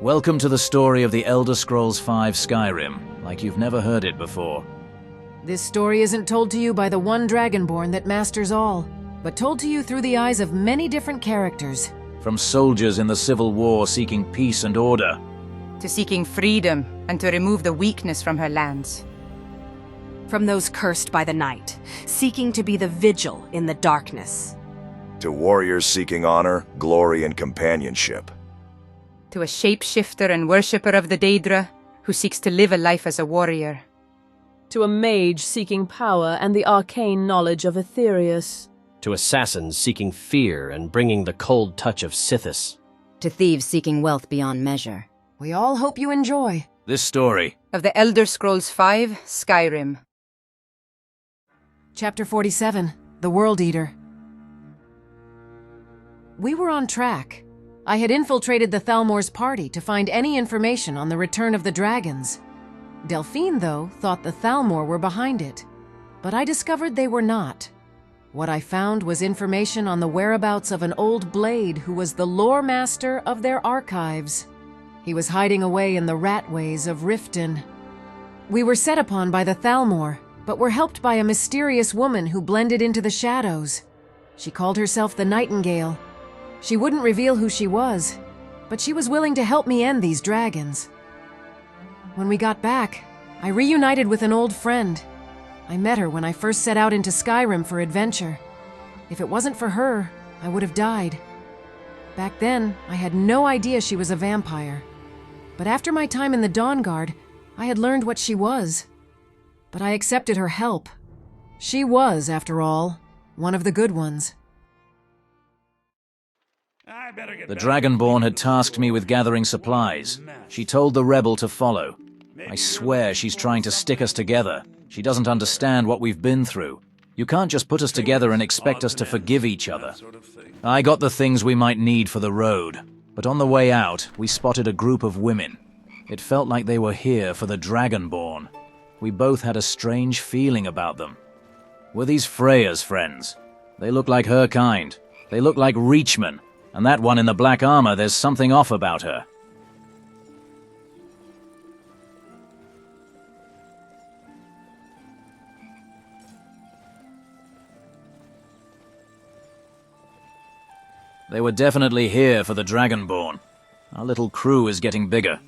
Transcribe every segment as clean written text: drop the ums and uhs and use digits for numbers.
Welcome to the story of the Elder Scrolls V Skyrim, like you've never heard it before. This story isn't told to you by the one Dragonborn that masters all, but told to you through the eyes of many different characters. From soldiers in the Civil War seeking peace and order, to seeking freedom and to remove the weakness from her lands. From those cursed by the night, seeking to be the vigil in the darkness. To warriors seeking honor, glory, and companionship. To a shapeshifter and worshipper of the Daedra who seeks to live a life as a warrior. To a mage seeking power and the arcane knowledge of Aetherius. To assassins seeking fear and bringing the cold touch of Sithis. To thieves seeking wealth beyond measure. We all hope you enjoy this story of the Elder Scrolls V Skyrim. Chapter 47, The World Eater. We were on track. I had infiltrated the Thalmor's party to find any information on the return of the dragons. Delphine, though, thought the Thalmor were behind it, but I discovered they were not. What I found was information on the whereabouts of an old blade who was the lore master of their archives. He was hiding away in the ratways of Riften. We were set upon by the Thalmor, but were helped by a mysterious woman who blended into the shadows. She called herself the Nightingale. She wouldn't reveal who she was, but she was willing to help me end these dragons. When we got back, I reunited with an old friend. I met her when I first set out into Skyrim for adventure. If it wasn't for her, I would have died. Back then, I had no idea she was a vampire. But after my time in the Dawnguard, I had learned what she was. But I accepted her help. She was, after all, one of the good ones. the Dragonborn had tasked me with gathering supplies. She told the rebel to follow. I swear she's trying to stick us together. She doesn't understand what we've been through. You can't just put us together and expect us to forgive each other. I got the things we might need for the road, but on the way out, we spotted a group of women. It felt like they were here for the Dragonborn. We both had a strange feeling about them. Were these Freya's friends? They look like her kind. They look like Reachmen, and that one in the black armor, there's something off about her. They were definitely here for the Dragonborn. Our little crew is getting bigger.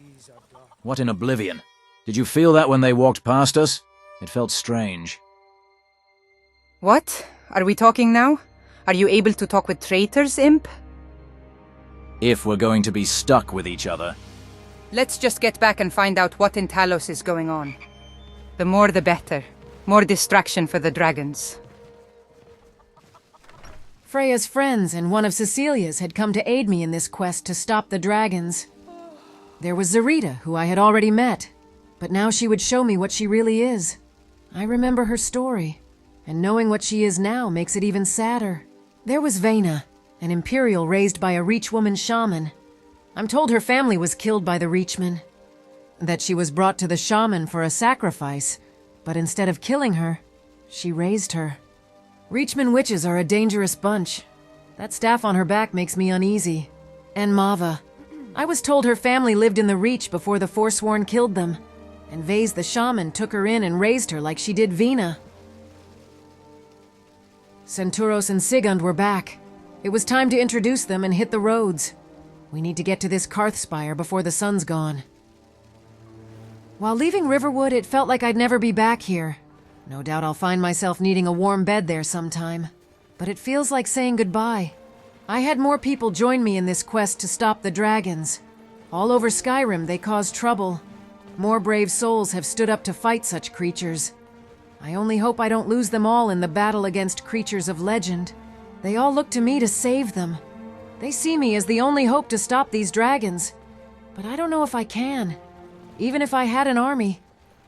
What in oblivion? Did you feel that when they walked past us? It felt strange. What? Are we talking now? Are you able to talk with traitors, Imp? If we're going to be stuck with each other. Let's just get back and find out what in Talos is going on. The more the better. More distraction for the dragons. Freya's friends and one of Cecilia's had come to aid me in this quest to stop the dragons. There was Zarita, who I had already met, but now she would show me what she really is. I remember her story, and knowing what she is now makes it even sadder. There was Vena, an Imperial raised by a Reachwoman shaman. I'm told her family was killed by the Reachmen, that she was brought to the shaman for a sacrifice, but instead of killing her, she raised her. Reachman witches are a dangerous bunch. That staff on her back makes me uneasy. And Mava. I was told her family lived in the Reach before the Forsworn killed them, and Vase the shaman took her in and raised her like she did Vena. Centuros and Sigund were back. It was time to introduce them and hit the roads. We need to get to this Karthspire before the sun's gone. While leaving Riverwood, it felt like I'd never be back here. No doubt I'll find myself needing a warm bed there sometime. But it feels like saying goodbye. I had more people join me in this quest to stop the dragons. All over Skyrim, they cause trouble. More brave souls have stood up to fight such creatures. I only hope I don't lose them all in the battle against creatures of legend. They all look to me to save them. They see me as the only hope to stop these dragons. But I don't know if I can. Even if I had an army,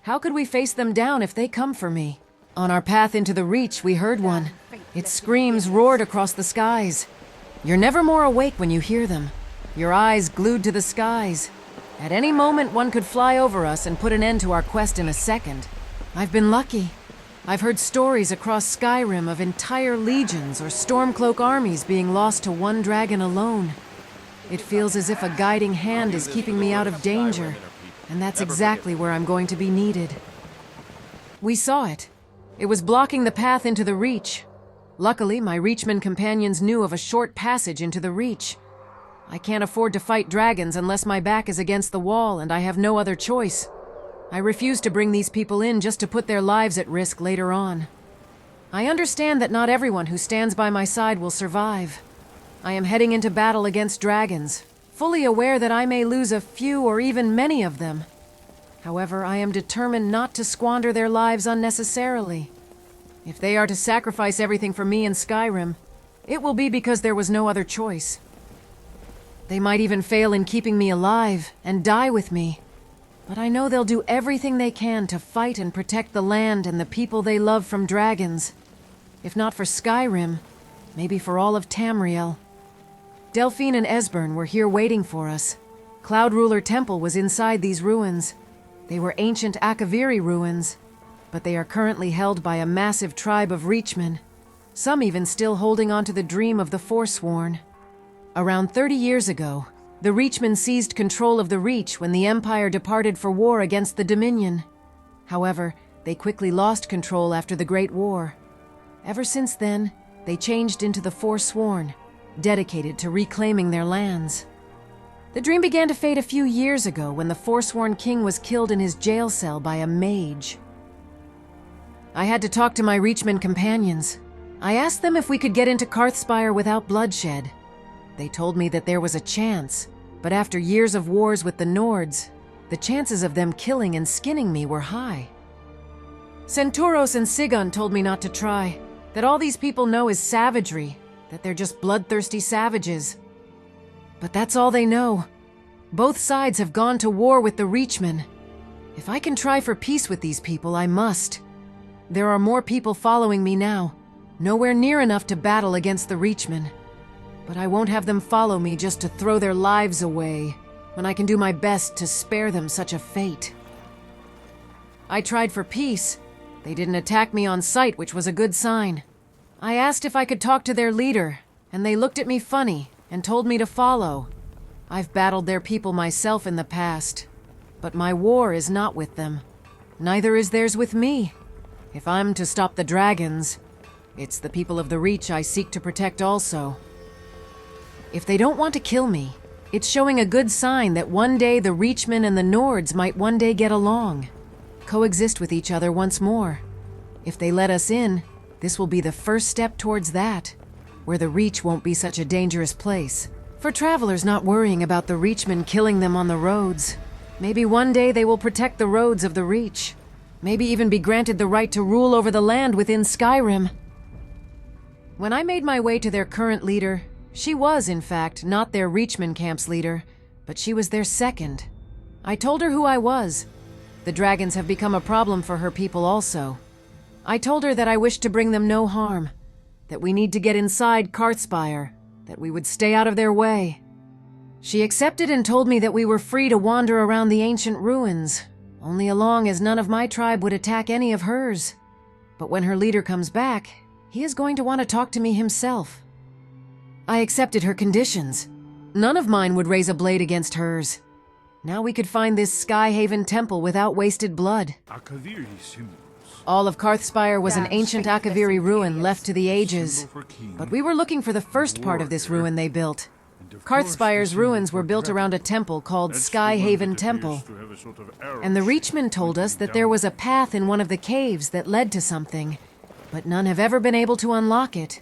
how could we face them down if they come for me? On our path into the Reach, we heard one. Its screams roared across the skies. You're never more awake when you hear them. Your eyes glued to the skies. At any moment, one could fly over us and put an end to our quest in a second. I've been lucky. I've heard stories across Skyrim of entire legions or Stormcloak armies being lost to one dragon alone. It feels as if a guiding hand is keeping me out of danger, and that's exactly where I'm going to be needed. We saw it. It was blocking the path into the Reach. Luckily, my Reachman companions knew of a short passage into the Reach. I can't afford to fight dragons unless my back is against the wall, and I have no other choice. I refuse to bring these people in just to put their lives at risk later on. I understand that not everyone who stands by my side will survive. I am heading into battle against dragons, fully aware that I may lose a few or even many of them. However, I am determined not to squander their lives unnecessarily. If they are to sacrifice everything for me in Skyrim, it will be because there was no other choice. They might even fail in keeping me alive and die with me. But I know they'll do everything they can to fight and protect the land and the people they love from dragons. If not for Skyrim, maybe for all of Tamriel. Delphine and Esbern were here waiting for us. Cloud Ruler Temple was inside these ruins. They were ancient Akaviri ruins, but they are currently held by a massive tribe of Reachmen, some even still holding on to the dream of the Forsworn. Around 30 years ago, the Reachmen seized control of the Reach when the Empire departed for war against the Dominion. However, they quickly lost control after the Great War. Ever since then, they changed into the Forsworn, dedicated to reclaiming their lands. The dream began to fade a few years ago when the Forsworn king was killed in his jail cell by a mage. I had to talk to my Reachman companions. I asked them if we could get into Karthspire without bloodshed. They told me that there was a chance, but after years of wars with the Nords, the chances of them killing and skinning me were high. Centauros and Sigurd told me not to try, that all these people know is savagery, that they're just bloodthirsty savages. But that's all they know. Both sides have gone to war with the Reachmen. If I can try for peace with these people, I must. There are more people following me now, nowhere near enough to battle against the Reachmen. But I won't have them follow me just to throw their lives away, when I can do my best to spare them such a fate. I tried for peace. They didn't attack me on sight, which was a good sign. I asked if I could talk to their leader, and they looked at me funny and told me to follow. I've battled their people myself in the past, but my war is not with them. Neither is theirs with me. If I'm to stop the dragons, it's the people of the Reach I seek to protect also. If they don't want to kill me, it's showing a good sign that one day the Reachmen and the Nords might one day get along, coexist with each other once more. If they let us in, this will be the first step towards that, where the Reach won't be such a dangerous place. For travelers not worrying about the Reachmen killing them on the roads, maybe one day they will protect the roads of the Reach. Maybe even be granted the right to rule over the land within Skyrim. When I made my way to their current leader, she was, in fact, not their Reachman camp's leader, but she was their second. I told her who I was. The dragons have become a problem for her people also. I told her that I wished to bring them no harm, that we need to get inside Karthspire, that we would stay out of their way. She accepted and told me that we were free to wander around the ancient ruins, only as long as none of my tribe would attack any of hers. But when her leader comes back, he is going to want to talk to me himself. I accepted her conditions. None of mine would raise a blade against hers. Now we could find this Skyhaven temple without wasted blood. All of Karthspire was an ancient Akaviri ruin left to the ages, but we were looking for the first part of this ruin they built. Karthspire's ruins were built around a temple called Skyhaven Temple, and the Reachmen told us that there was a path in one of the caves that led to something, but none have ever been able to unlock it.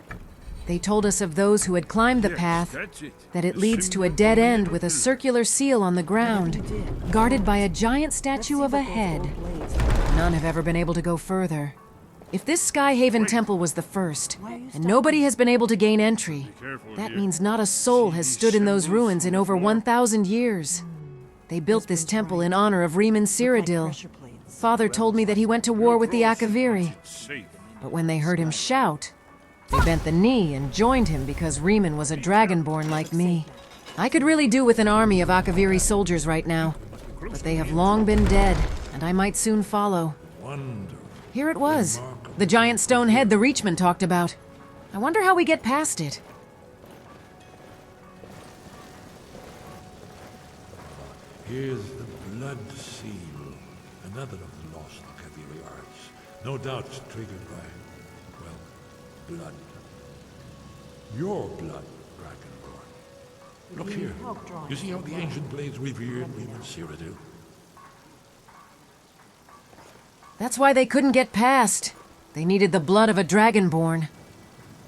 They told us of those who had climbed the path, that it leads to a dead end with a circular seal on the ground, guarded by a giant statue of a head. None have ever been able to go further. If this Skyhaven temple was the first, and nobody has been able to gain entry, that means not a soul has stood in those ruins in over 1,000 years. They built this temple in honor of Riemann Cyrodiil. Father told me that he went to war with the Akaviri, but when they heard him shout, they bent the knee and joined him because Riemann was a dragonborn like me. I could really do with an army of Akaviri soldiers right now, but they have long been dead, and I might soon follow. Here it was, the giant stone head the Reachmen talked about. I wonder how we get past it. Here's the blood seal, another of the lost Kaviri arts. No doubt triggered by, well, blood. Your blood, Dragonborn. Look here. You see how the ancient blades revered me in Cyrodiil? That's why they couldn't get past. They needed the blood of a dragonborn.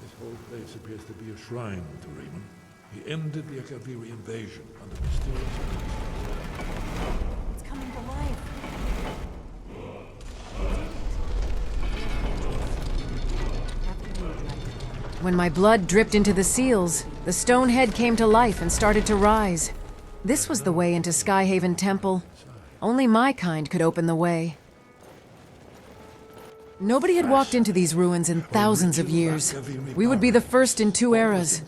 This whole place appears to be a shrine to Raymond. He ended the Kaviri invasion under mysterious circumstances. It's coming to life. When my blood dripped into the seals, the stone head came to life and started to rise. This was the way into Skyhaven Temple. Only my kind could open the way. Nobody had walked into these ruins in thousands of years. We would be the first in 2 eras.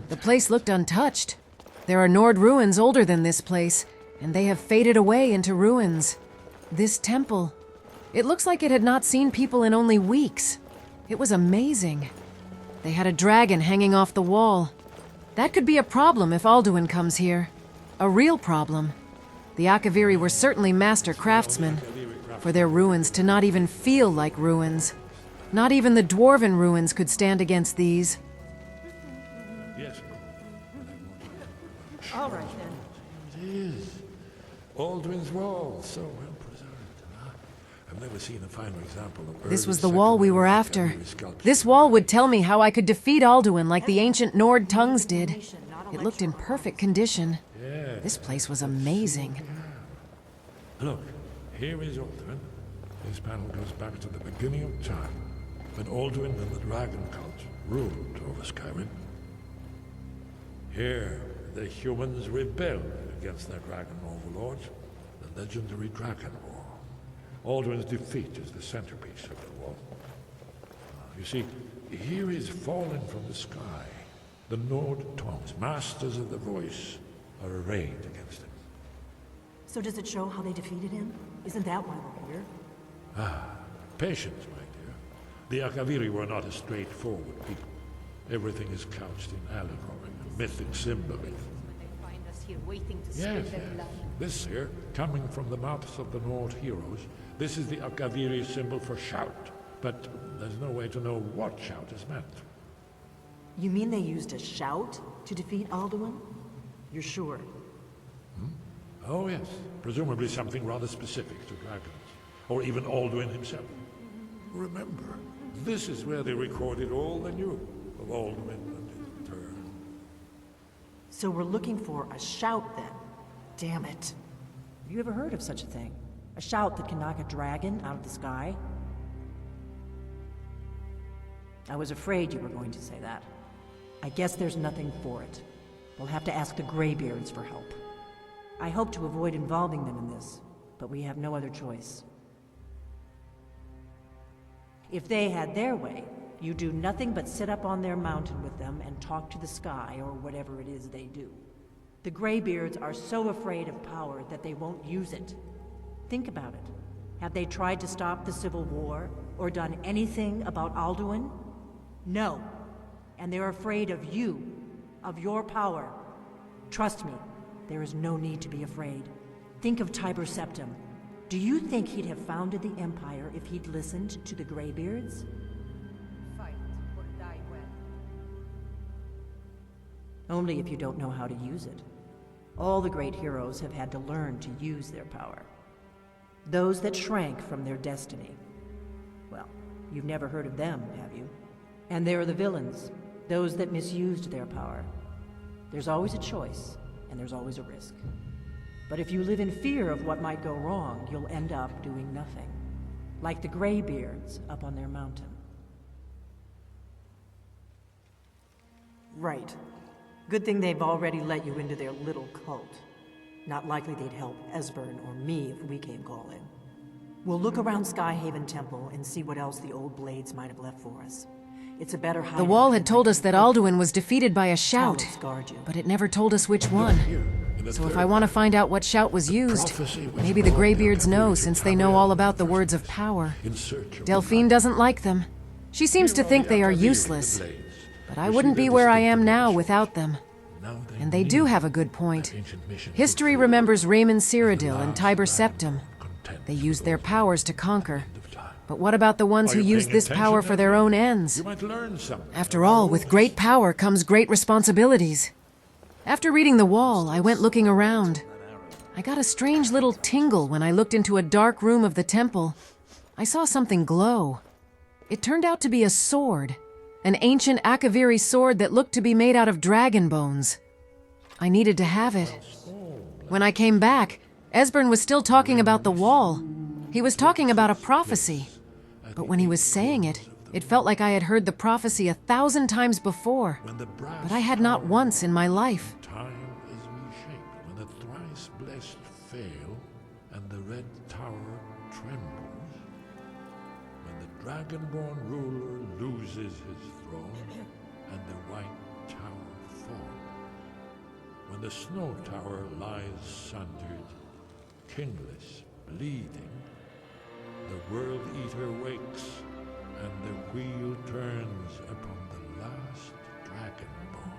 The place looked untouched. There are Nord ruins older than this place, and they have faded away into ruins. This temple, it looks like it had not seen people in only weeks. It was amazing. They had a dragon hanging off the wall. That could be a problem if Alduin comes here. A real problem. The Akaviri were certainly master craftsmen. For their ruins to not even feel like ruins. Not even the dwarven ruins could stand against these. Yes. All right, then. It is. Alduin's wall, so well preserved. I've never seen a finer example of This was early the wall we were second after. Kaviri sculpture. This wall would tell me how I could defeat Alduin like the ancient Nord tongues did. It looked in perfect condition. This place was amazing. Look, here is Alduin. This panel goes back to the beginning of time, when Alduin and the dragon cult ruled over Skyrim. Here, the humans rebelled against their dragon overlords, the legendary Dragon War. Alduin's defeat is the centerpiece of the wall. You see, here is fallen from the sky. The Nord tongues, masters of the voice, are arrayed against him. So does it show how they defeated him? Isn't that why we're here? Patience, my dear. The Akaviri were not a straightforward people. Everything is couched in allegory and mythic symbolism. Yes. This here, coming from the mouths of the Nord heroes, this is the Akaviri symbol for shout. But there's no way to know what shout is meant. You mean they used a shout to defeat Alduin? You're sure? Oh yes, presumably something rather specific to dragons. Or even Alduin himself. Remember, this is where they recorded all they knew of Alduin and his turn. So we're looking for a shout then. Damn it. Have you ever heard of such a thing? A shout that can knock a dragon out of the sky? I was afraid you were going to say that. I guess there's nothing for it. We'll have to ask the Greybeards for help. I hope to avoid involving them in this, but we have no other choice. If they had their way, you do nothing but sit up on their mountain with them and talk to the sky or whatever it is they do. The Greybeards are so afraid of power that they won't use it. Think about it. Have they tried to stop the Civil War or done anything about Alduin? No. And they're afraid of you, of your power. Trust me, there is no need to be afraid. Think of Tiber Septim. Do you think he'd have founded the Empire if he'd listened to the Greybeards? Fight or die well. Only if you don't know how to use it. All the great heroes have had to learn to use their power. Those that shrank from their destiny. Well, you've never heard of them, have you? And there are the villains, those that misused their power. There's always a choice, and there's always a risk. But if you live in fear of what might go wrong, you'll end up doing nothing. Like the Greybeards up on their mountain. Right. Good thing they've already let you into their little cult. Not likely they'd help Esbern or me if we came calling. We'll look around Skyhaven Temple and see what else the old blades might have left for us. It's a better hiding. The wall had told us that Alduin was defeated by a shout, but it never told us which one. So if I want to find out what shout was used, maybe the Greybeards know since they know all about the words of power. Delphine doesn't like them. She seems to think they are useless, but I wouldn't be where I am now without them. And they do have a good point. History remembers Raymond Cyrodiil and Tiber Septim. They used their powers to conquer. But what about the ones who used this power for their own ends? After all, with great power comes great responsibilities. After reading The Wall, I went looking around. I got a strange little tingle when I looked into a dark room of the temple. I saw something glow. It turned out to be a sword. An ancient Akaviri sword that looked to be made out of dragon bones. I needed to have it. When I came back, Esbern was still talking about the wall. He was talking about a prophecy. But when he was saying it, it felt like I had heard the prophecy 1,000 times before. But I had not once in my life. Time is reshaped when the thrice blessed fail and the red tower trembles. When the dragonborn ruler loses his throne and the white tower falls. When the snow tower lies sundered, kingless, bleeding, the world eater wakes and the wheel turns upon the last dragonborn.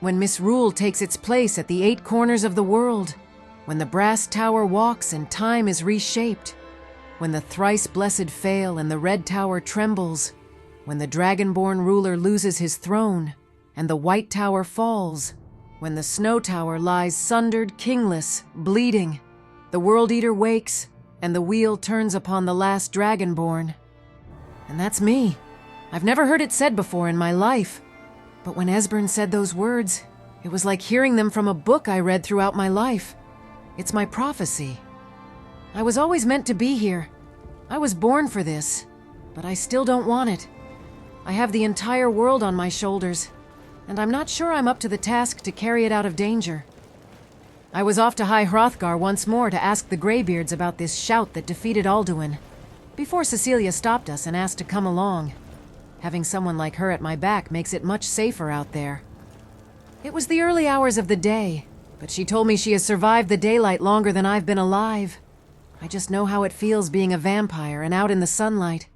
When misrule takes its place at the 8 corners of the world, when the brass tower walks and time is reshaped, when the thrice blessed fail and the red tower trembles, when the dragonborn ruler loses his throne and the white tower falls, when the snow tower lies sundered, kingless, bleeding, the world eater wakes and the wheel turns upon the last dragonborn. And that's me. I've never heard it said before in my life. But when Esbern said those words, it was like hearing them from a book I read throughout my life. It's my prophecy. I was always meant to be here. I was born for this, but I still don't want it. I have the entire world on my shoulders, and I'm not sure I'm up to the task to carry it out of danger. I was off to High Hrothgar once more to ask the Greybeards about this shout that defeated Alduin, before Cecilia stopped us and asked to come along. Having someone like her at my back makes it much safer out there. It was the early hours of the day, but she told me she has survived the daylight longer than I've been alive. I just know how it feels being a vampire and out in the sunlight.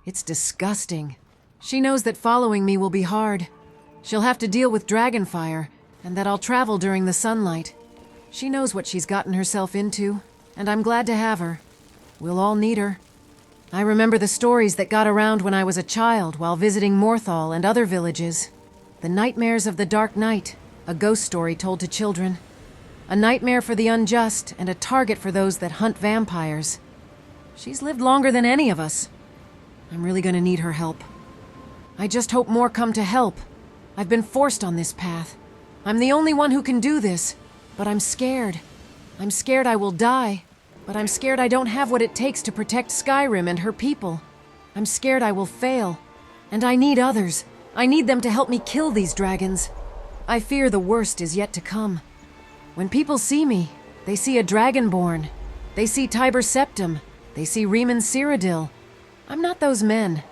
It's disgusting. She knows that following me will be hard. She'll have to deal with dragonfire, and that I'll travel during the sunlight. She knows what she's gotten herself into, and I'm glad to have her. We'll all need her. I remember the stories that got around when I was a child while visiting Morthal and other villages. The Nightmares of the Dark Night, a ghost story told to children. A nightmare for the unjust and a target for those that hunt vampires. She's lived longer than any of us. I'm really gonna need her help. I just hope more come to help. I've been forced on this path. I'm the only one who can do this. But I'm scared. I'm scared I will die. But I'm scared I don't have what it takes to protect Skyrim and her people. I'm scared I will fail. And I need others. I need them to help me kill these dragons. I fear the worst is yet to come. When people see me, they see a dragonborn. They see Tiber Septim. They see Raymond Cyrodiil. I'm not those men.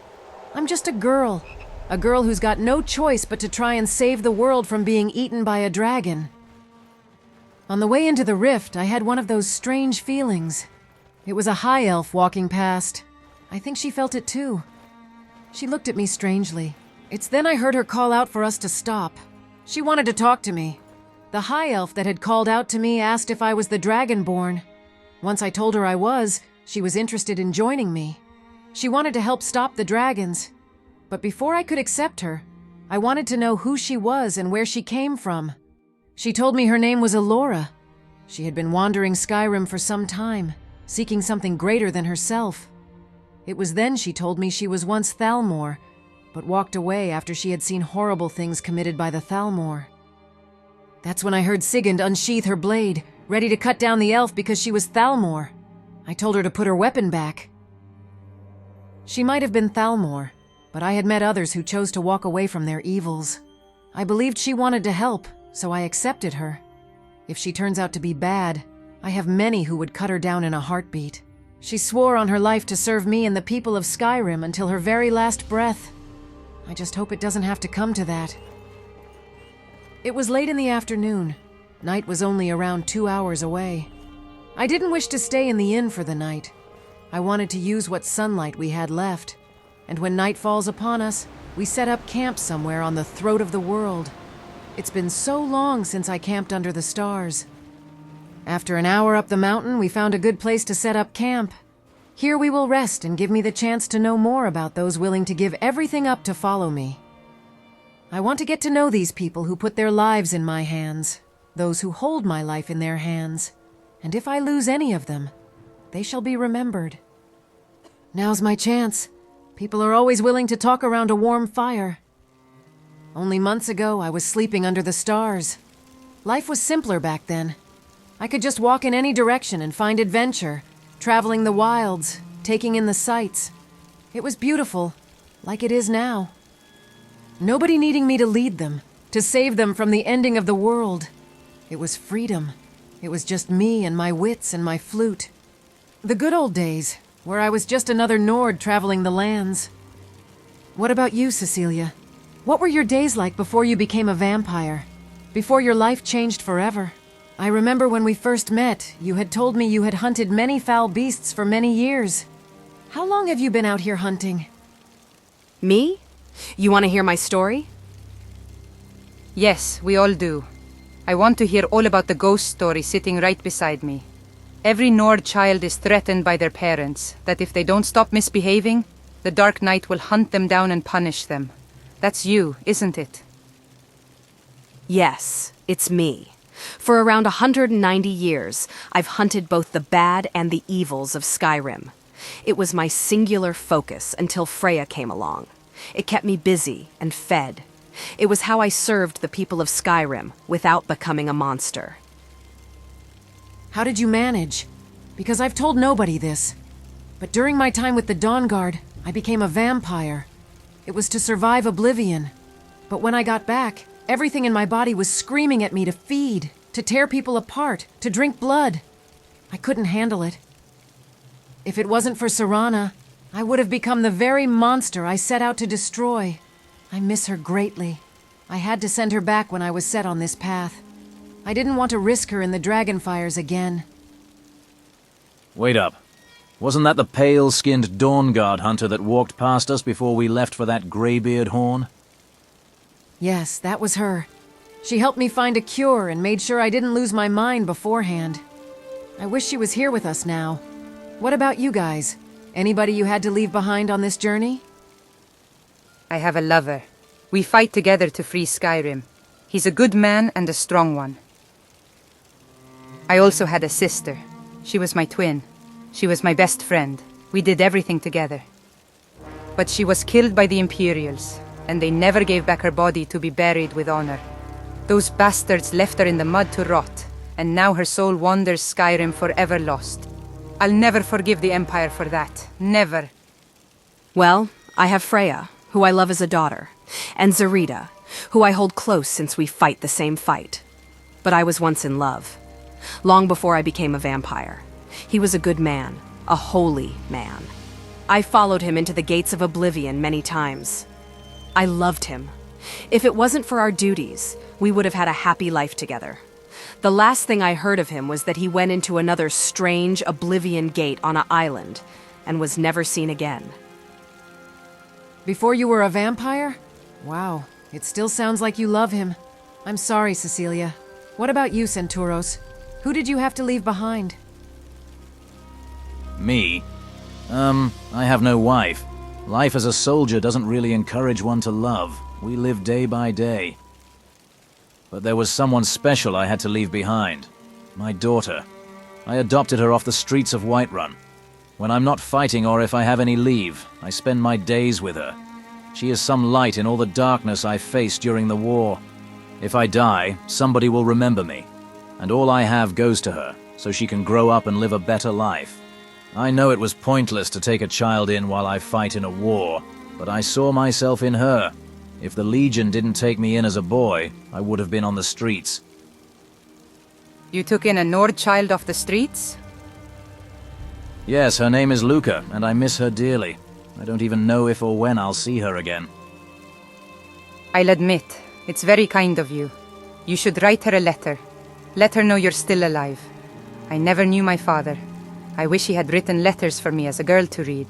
I'm just a girl. A girl who's got no choice but to try and save the world from being eaten by a dragon. On the way into the rift, I had one of those strange feelings. It was a high elf walking past. I think she felt it too. She looked at me strangely. It's then I heard her call out for us to stop. She wanted to talk to me. The high elf that had called out to me asked if I was the Dragonborn. Once I told her I was, she was interested in joining me. She wanted to help stop the dragons. But before I could accept her, I wanted to know who she was and where she came from. She told me her name was Alora. She had been wandering Skyrim for some time, seeking something greater than herself. It was then she told me she was once Thalmor, but walked away after she had seen horrible things committed by the Thalmor. That's when I heard Sigund unsheath her blade, ready to cut down the elf because she was Thalmor. I told her to put her weapon back. She might have been Thalmor, but I had met others who chose to walk away from their evils. I believed she wanted to help, so I accepted her. If she turns out to be bad, I have many who would cut her down in a heartbeat. She swore on her life to serve me and the people of Skyrim until her very last breath. I just hope it doesn't have to come to that. It was late in the afternoon. Night was only around 2 hours away. I didn't wish to stay in the inn for the night. I wanted to use what sunlight we had left. And when night falls upon us, We set up camp somewhere on the throat of the world. It's been so long since I camped under the stars. After an hour up the mountain, we found a good place to set up camp. Here we will rest and give me the chance to know more about those willing to give everything up to follow me. I want to get to know these people who put their lives in my hands, those who hold my life in their hands, and if I lose any of them, they shall be remembered. Now's my chance. People are always willing to talk around a warm fire. Only months ago, I was sleeping under the stars. Life was simpler back then. I could just walk in any direction and find adventure, traveling the wilds, taking in the sights. It was beautiful, like it is now. Nobody needing me to lead them, to save them from the ending of the world. It was freedom. It was just me and my wits and my flute. The good old days, where I was just another Nord traveling the lands. What about you, Cecilia? What were your days like before you became a vampire? Before your life changed forever? I remember when we first met, you had told me you had hunted many foul beasts for many years. How long have you been out here hunting? Me? You want to hear my story? Yes, we all do. I want to hear all about the ghost story sitting right beside me. Every Nord child is threatened by their parents, that if they don't stop misbehaving, the Dark Knight will hunt them down and punish them. That's you, isn't it? Yes, it's me. For around 190 years, I've hunted both the bad and the evils of Skyrim. It was my singular focus until Freya came along. It kept me busy and fed. It was how I served the people of Skyrim without becoming a monster. How did you manage? Because I've told nobody this. But during my time with the Dawnguard, I became a vampire. It was to survive oblivion. But when I got back, everything in my body was screaming at me to feed, to tear people apart, to drink blood. I couldn't handle it. If it wasn't for Serana, I would have become the very monster I set out to destroy. I miss her greatly. I had to send her back when I was set on this path. I didn't want to risk her in the dragonfires again. Wait up. Wasn't that the pale-skinned Dawnguard hunter that walked past us before we left for that Greybeard horn? Yes, that was her. She helped me find a cure and made sure I didn't lose my mind beforehand. I wish she was here with us now. What about you guys? Anybody you had to leave behind on this journey? I have a lover. We fight together to free Skyrim. He's a good man and a strong one. I also had a sister. She was my twin. She was my best friend. We did everything together. But she was killed by the Imperials, and they never gave back her body to be buried with honor. Those bastards left her in the mud to rot, and now her soul wanders Skyrim forever lost. I'll never forgive the Empire for that. Never. Well, I have Freya, who I love as a daughter, and Zarita, who I hold close since we fight the same fight. But I was once in love, long before I became a vampire. He was a good man, a holy man. I followed him into the gates of oblivion many times. I loved him. If it wasn't for our duties, we would have had a happy life together. The last thing I heard of him was that he went into another strange oblivion gate on an island and was never seen again. Before you were a vampire? Wow, it still sounds like you love him. I'm sorry, Cecilia. What about you, Centauros? Who did you have to leave behind? Me? I have no wife. Life as a soldier doesn't really encourage one to love. We live day by day. But there was someone special I had to leave behind. My daughter. I adopted her off the streets of Whiterun. When I'm not fighting or if I have any leave, I spend my days with her. She is some light in all the darkness I faced during the war. If I die, somebody will remember me. And all I have goes to her, so she can grow up and live a better life. I know it was pointless to take a child in while I fight in a war, but I saw myself in her. If the Legion didn't take me in as a boy, I would have been on the streets. You took in a Nord child off the streets? Yes, her name is Luca, and I miss her dearly. I don't even know if or when I'll see her again. I'll admit, it's very kind of you. You should write her a letter. Let her know you're still alive. I never knew my father. I wish he had written letters for me as a girl to read.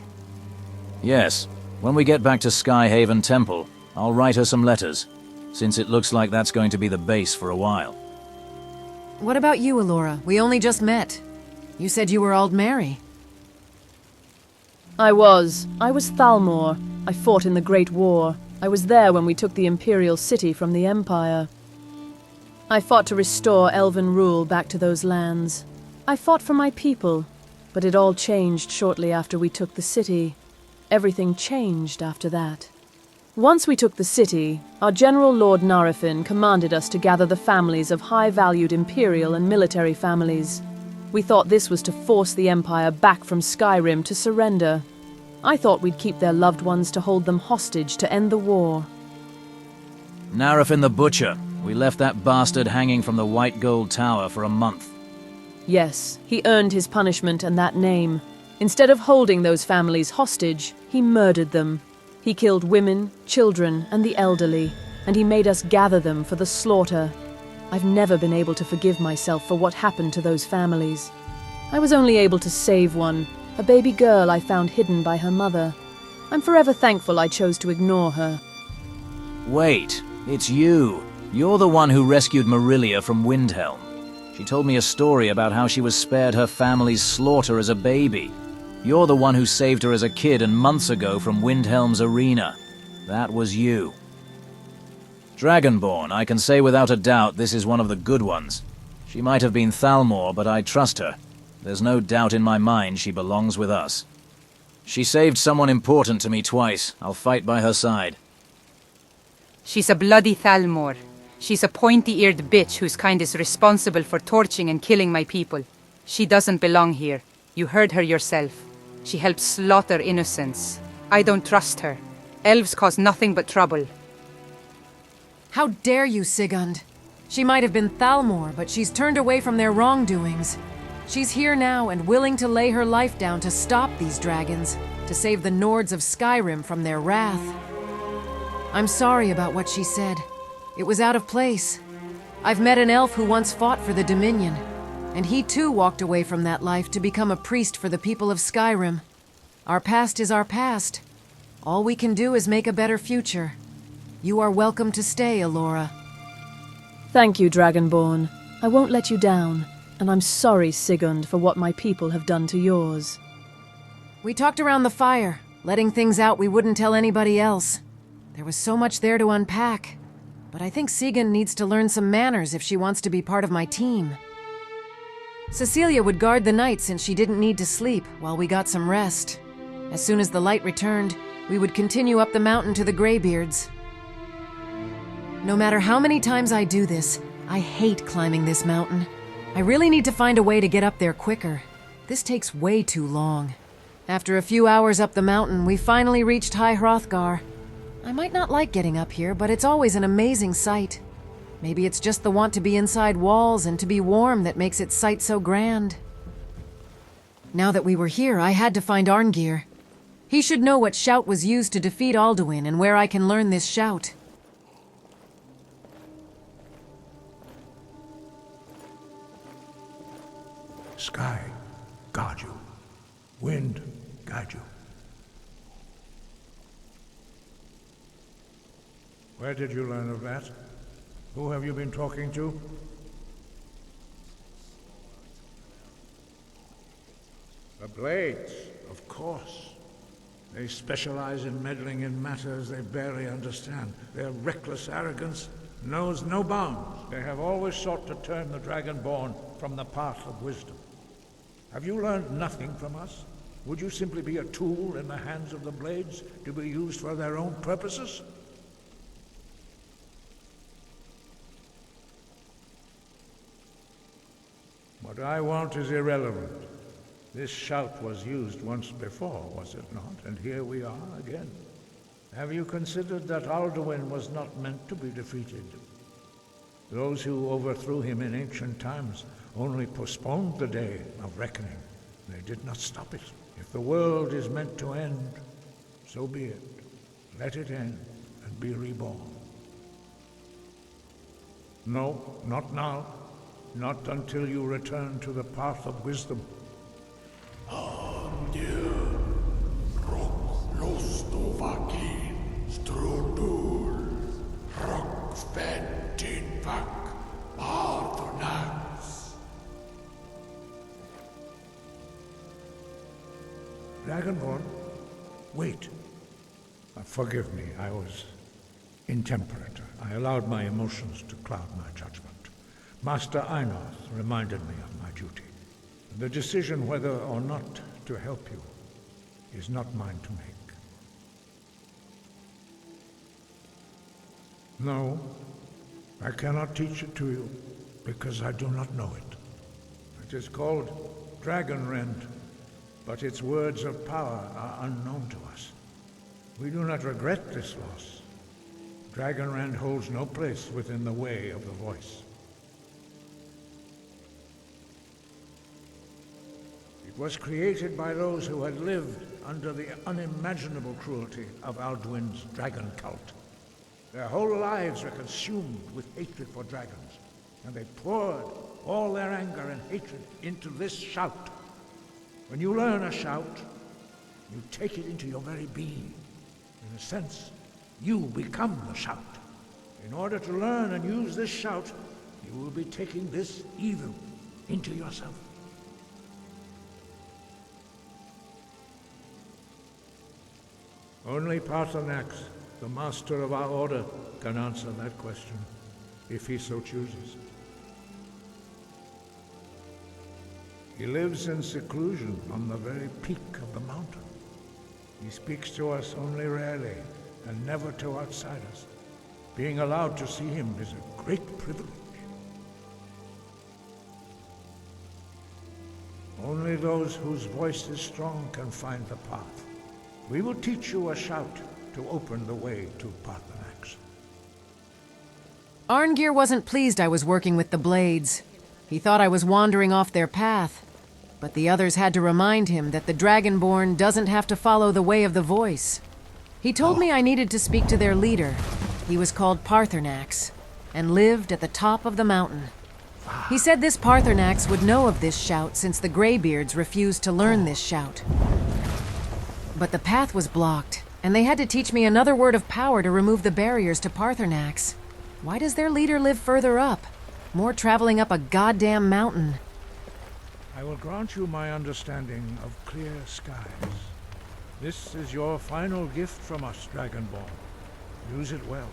Yes, When we get back to Skyhaven Temple, I'll write her some letters, since it looks like that's going to be the base for a while. What about you, Alora? We only just met. You said you were Aldmeri. I was Thalmor. I fought in the Great War. I was there when we took the Imperial City from the Empire. I fought to restore elven rule back to those lands. I fought for my people, but it all changed shortly after we took the city. Everything changed after that. Once we took the city, our General Lord Narafin commanded us to gather the families of high-valued imperial and military families. We thought this was to force the Empire back from Skyrim to surrender. I thought we'd keep their loved ones to hold them hostage to end the war. Narafin the Butcher. We left that bastard hanging from the White Gold Tower for a month. Yes, he earned his punishment and that name. Instead of holding those families hostage, he murdered them. He killed women, children, and the elderly, and he made us gather them for the slaughter. I've never been able to forgive myself for what happened to those families. I was only able to save one, a baby girl I found hidden by her mother. I'm forever thankful I chose to ignore her. Wait, it's you. You're the one who rescued Marilia from Windhelm. She told me a story about how she was spared her family's slaughter as a baby. You're the one who saved her as a kid and months ago from Windhelm's arena. That was you. Dragonborn, I can say without a doubt this is one of the good ones. She might have been Thalmor, but I trust her. There's no doubt in my mind she belongs with us. She saved someone important to me twice. I'll fight by her side. She's a bloody Thalmor. She's a pointy-eared bitch whose kind is responsible for torching and killing my people. She doesn't belong here. You heard her yourself. She helps slaughter innocents. I don't trust her. Elves cause nothing but trouble. How dare you, Sigund? She might have been Thalmor, but she's turned away from their wrongdoings. She's here now and willing to lay her life down to stop these dragons, to save the Nords of Skyrim from their wrath. I'm sorry about what she said. It was out of place. I've met an elf who once fought for the Dominion, and he too walked away from that life to become a priest for the people of Skyrim. Our past is our past. All we can do is make a better future. You are welcome to stay, Alora. Thank you, Dragonborn. I won't let you down, and I'm sorry, Sigund, for what my people have done to yours. We talked around the fire, letting things out we wouldn't tell anybody else. There was so much there to unpack, but I think Sigund needs to learn some manners if she wants to be part of my team. Cecilia would guard the night since she didn't need to sleep while we got some rest. As soon as the light returned, we would continue up the mountain to the Greybeards. No matter how many times I do this, I hate climbing this mountain. I really need to find a way to get up there quicker. This takes way too long. After a few hours up the mountain, we finally reached High Hrothgar. I might not like getting up here, but it's always an amazing sight. Maybe it's just the want to be inside walls and to be warm that makes its sight so grand. Now that we were here, I had to find Arngeir. He should know what shout was used to defeat Alduin and where I can learn this shout. Sky, guard you. Wind, guide you. Where did you learn of that? Who have you been talking to? The Blades, of course. They specialize in meddling in matters they barely understand. Their reckless arrogance knows no bounds. They have always sought to turn the Dragonborn from the path of wisdom. Have you learned nothing from us? Would you simply be a tool in the hands of the Blades to be used for their own purposes? What I want is irrelevant. This shout was used once before, was it not? And here we are again. Have you considered that Alduin was not meant to be defeated? Those who overthrew him in ancient times only postponed the day of reckoning. They did not stop it. If the world is meant to end, so be it. Let it end and be reborn. No, not now. Not until you return to the path of wisdom. Los Dragonborn? Wait. Forgive me, I was intemperate. I allowed my emotions to cloud my judgment. Master Einoth reminded me of my duty. The decision whether or not to help you is not mine to make. No, I cannot teach it to you, because I do not know it. It is called Dragonrend, but its words of power are unknown to us. We do not regret this loss. Dragonrend holds no place within the way of the voice. It was created by those who had lived under the unimaginable cruelty of Alduin's dragon cult. Their whole lives were consumed with hatred for dragons, and they poured all their anger and hatred into this shout. When you learn a shout, you take it into your very being. In a sense, you become the shout. In order to learn and use this shout, you will be taking this evil into yourself. Only Paarthurnax, the master of our order, can answer that question, if he so chooses. He lives in seclusion on the very peak of the mountain. He speaks to us only rarely, and never to outsiders. Being allowed to see him is a great privilege. Only those whose voice is strong can find the path. We will teach you a shout to open the way to Paarthurnax. Arngir wasn't pleased I was working with the blades. He thought I was wandering off their path. But the others had to remind him that the Dragonborn doesn't have to follow the way of the voice. He told me I needed to speak to their leader. He was called Paarthurnax, and lived at the top of the mountain. He said this Paarthurnax would know of this shout since the Greybeards refused to learn this shout. But the path was blocked, and they had to teach me another word of power to remove the barriers to Paarthurnax. Why does their leader live further up? More traveling up a goddamn mountain. I will grant you my understanding of clear skies. This is your final gift from us, Dragonborn. Use it well.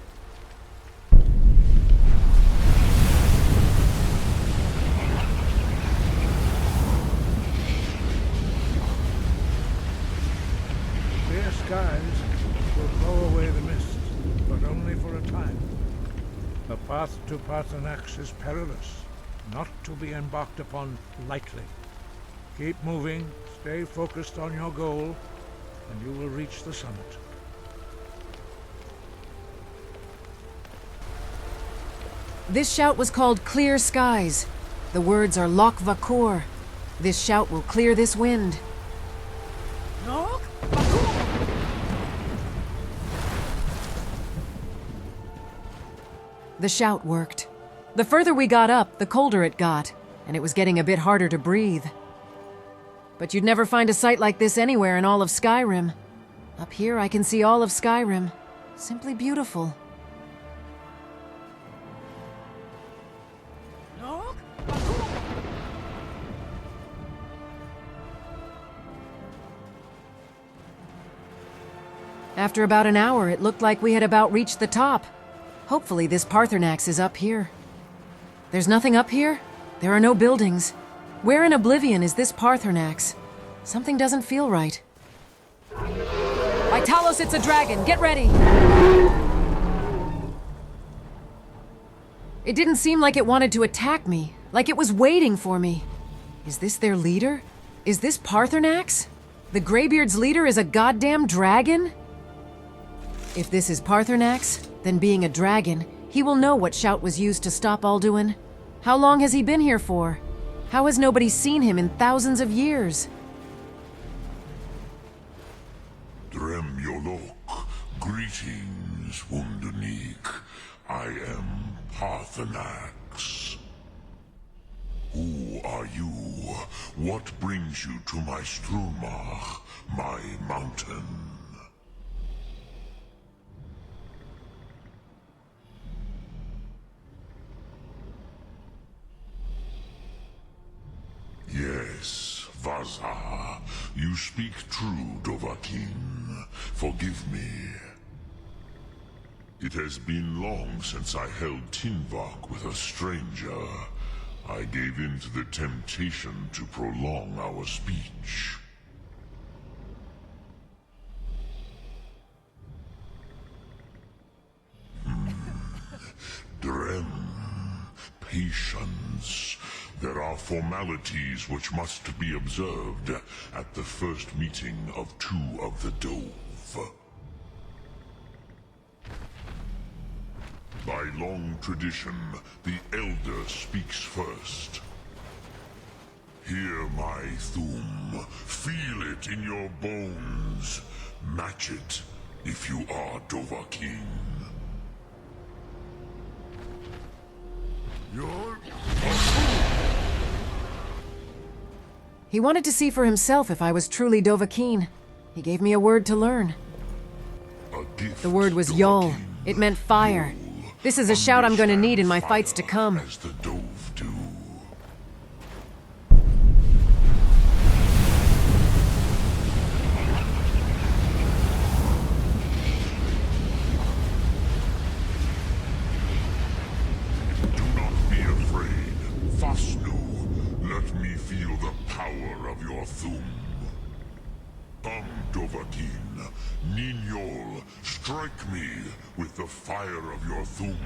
Clear skies will blow away the mist, but only for a time. The path to Paarthurnax is perilous, not to be embarked upon lightly. Keep moving, stay focused on your goal, and you will reach the summit. This shout was called Clear Skies. The words are Loch Vakor. This shout will clear this wind. Loch Vakor! The shout worked. The further we got up, the colder it got, and it was getting a bit harder to breathe. But you'd never find a sight like this anywhere in all of Skyrim. Up here, I can see all of Skyrim. Simply beautiful. After about an hour, it looked like we had about reached the top. Hopefully this Paarthurnax is up here. There's nothing up here? There are no buildings. Where in Oblivion is this Paarthurnax? Something doesn't feel right. By Talos, it's a dragon! Get ready! It didn't seem like it wanted to attack me, like it was waiting for me. Is this their leader? Is this Paarthurnax? The Greybeard's leader is a goddamn dragon? If this is Paarthurnax, then being a dragon, he will know what shout was used to stop Alduin. How long has he been here for? How has nobody seen him in thousands of years? Drem Yolok, greetings, Wunderneek. I am Paarthurnax. Who are you? What brings you to my Strumach, my mountain? Yes, Vaza, You speak true, Dovahkiin. Forgive me. It has been long since I held Tinvok with a stranger. I gave in to the temptation to prolong our speech. Drem. Patience. There are formalities which must be observed at the first meeting of two of the Dove. By long tradition, the Elder speaks first. Hear my Thum. Feel it in your bones. Match it if you are Dovahkiin. He wanted to see for himself if I was truly Dovahkiin. He gave me a word to learn. The word was Yol. It meant fire. This is a shout I'm going to need in my fights to come. As the Dove do. Do not be afraid. Fasnu, let me feel the power of your Thum. Come, Dovahkiin, Ninyol, strike me with the fire of your Thum.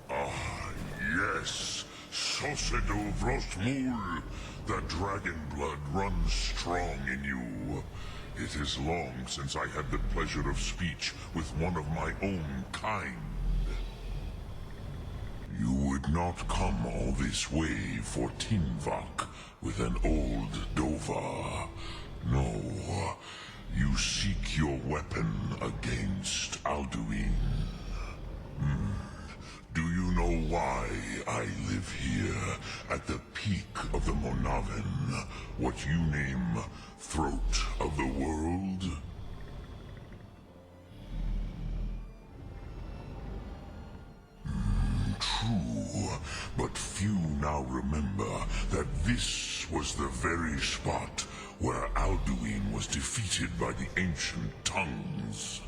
Ah, yes, Sosedo Vrostmul, the dragon blood runs strong in you. It is long since I had the pleasure of speech with one of my own kind. You would not come all this way for Tinvok with an old Dova. No, you seek your weapon against Alduin. Do you know why I live here at the peak of the Monaven, what you name Throat of the World? True, but few now remember that this was the very spot where Alduin was defeated by the ancient tongues.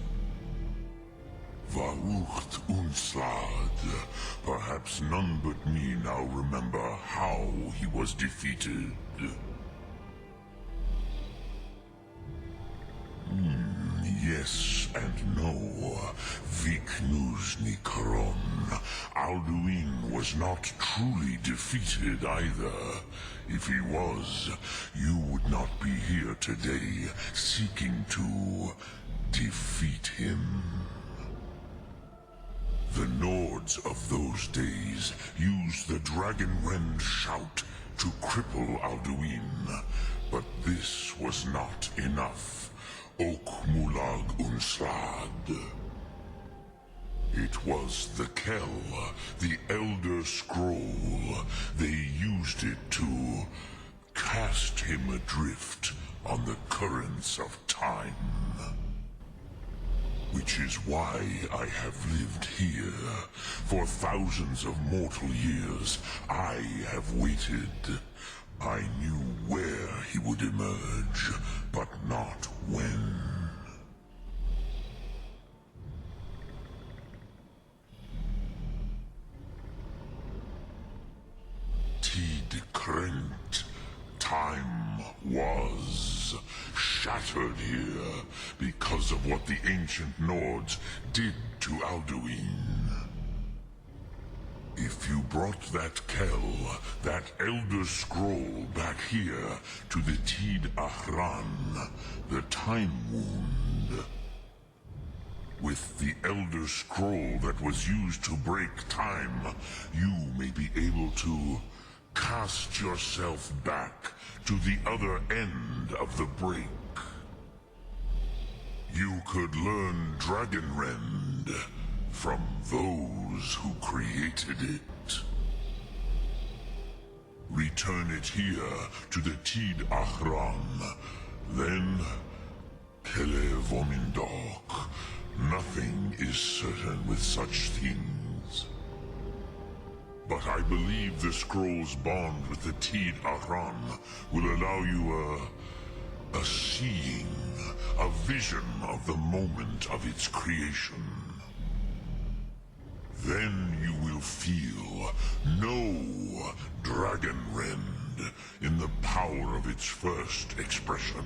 Varucht Unslad. Perhaps none but me now remember how he was defeated. Yes and no. Viknuzny Karon. Alduin was not truly defeated either. If he was, you would not be here today seeking to defeat him. The Nords of those days used the Dragonrend shout to cripple Alduin, but this was not enough. Okmulag Unslad. It was the Kell, the Elder Scroll. They used it to cast him adrift on the currents of time. Which is why I have lived here. For thousands of mortal years, I have waited. I knew where he would emerge, but not when. Tid Krent. Time was shattered here because of what the ancient Nords did to Alduin. If you brought that Kell, that Elder Scroll back here to the Tid Ahran, the Time Wound. With the Elder Scroll that was used to break time, you may be able to cast yourself back to the other end of the break. You could learn Dragonrend from those who created it. Return it here to the Tid Ahran, then Kele Vomindok. Nothing is certain with such things. But I believe the scroll's bond with the Tid Ahran will allow you a seeing, a vision of the moment of its creation. Then you will feel no dragon rend in the power of its first expression.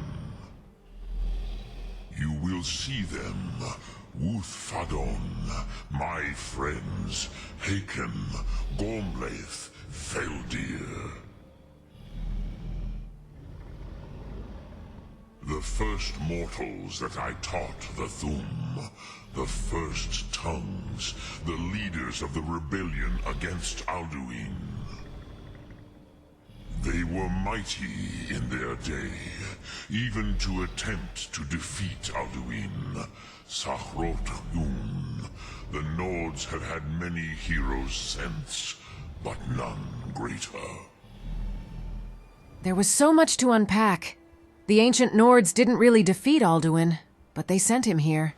You will see them, Wuthfadon, my friends, Haken, Gormlaith, Feldir. The first mortals that I taught the Thum, the first tongues, the leaders of the rebellion against Alduin. They were mighty in their day, even to attempt to defeat Alduin. Sahrot Yun. The Nords have had many heroes since, but none greater. There was so much to unpack. The ancient Nords didn't really defeat Alduin, but they sent him here.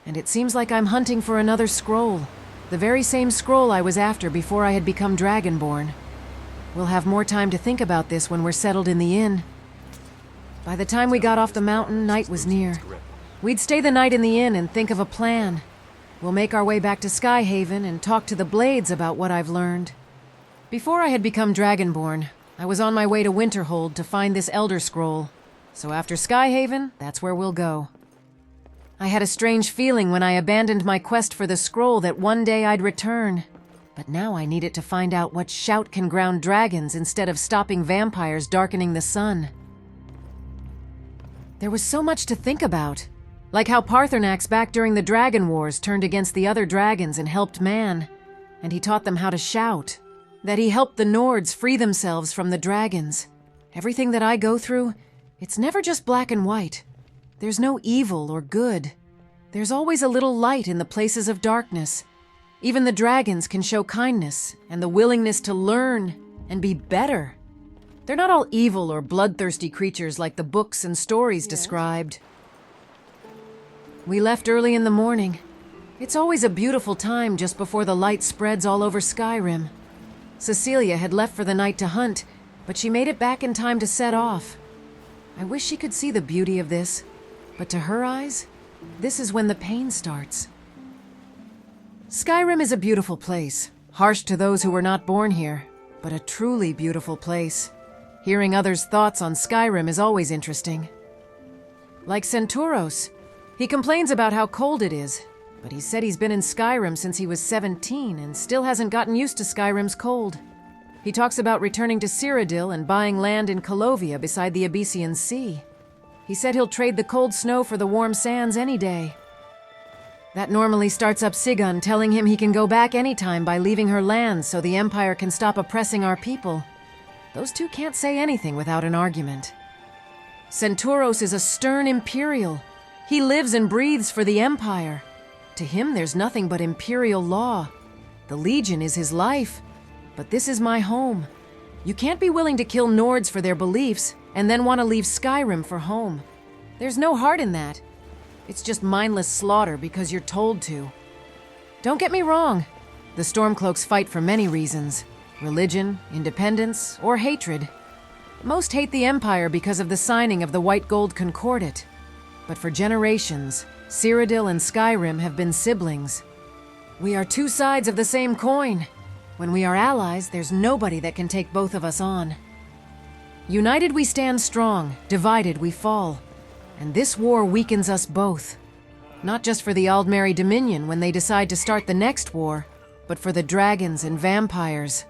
And it seems like I'm hunting for another scroll. The very same scroll I was after before I had become Dragonborn. We'll have more time to think about this when we're settled in the inn. By the time we got off the mountain, night was near. We'd stay the night in the inn and think of a plan. We'll make our way back to Skyhaven and talk to the Blades about what I've learned. Before I had become Dragonborn, I was on my way to Winterhold to find this Elder Scroll. So after Skyhaven, that's where we'll go. I had a strange feeling when I abandoned my quest for the scroll that one day I'd return. But now I needed to find out what shout can ground dragons instead of stopping vampires darkening the sun. There was so much to think about. Like how Paarthurnax back during the Dragon Wars turned against the other dragons and helped man. And he taught them how to shout. That he helped the Nords free themselves from the dragons. Everything that I go through, it's never just black and white. There's no evil or good. There's always a little light in the places of darkness. Even the dragons can show kindness and the willingness to learn and be better. They're not all evil or bloodthirsty creatures like the books and stories described. We left early in the morning. It's always a beautiful time just before the light spreads all over Skyrim. Cecilia had left for the night to hunt, but she made it back in time to set off. I wish she could see the beauty of this, but to her eyes, this is when the pain starts. Skyrim is a beautiful place, harsh to those who were not born here, but a truly beautiful place. Hearing others' thoughts on Skyrim is always interesting. Like Centauros, he complains about how cold it is, but he said he's been in Skyrim since he was 17 and still hasn't gotten used to Skyrim's cold. He talks about returning to Cyrodiil and buying land in Colovia beside the Abyssian Sea. He said he'll trade the cold snow for the warm sands any day. That normally starts up Sigun telling him he can go back anytime by leaving her lands so the Empire can stop oppressing our people. Those two can't say anything without an argument. Centauros is a stern Imperial. He lives and breathes for the Empire. To him, there's nothing but Imperial law. The Legion is his life. But this is my home. You can't be willing to kill Nords for their beliefs and then want to leave Skyrim for home. There's no heart in that. It's just mindless slaughter because you're told to. Don't get me wrong. The Stormcloaks fight for many reasons. Religion, independence, or hatred. Most hate the Empire because of the signing of the White Gold Concordat. But for generations, Cyrodiil and Skyrim have been siblings. We are two sides of the same coin. When we are allies, there's nobody that can take both of us on. United we stand strong, divided we fall. And this war weakens us both. Not just for the Aldmeri Dominion when they decide to start the next war, but for the dragons and vampires.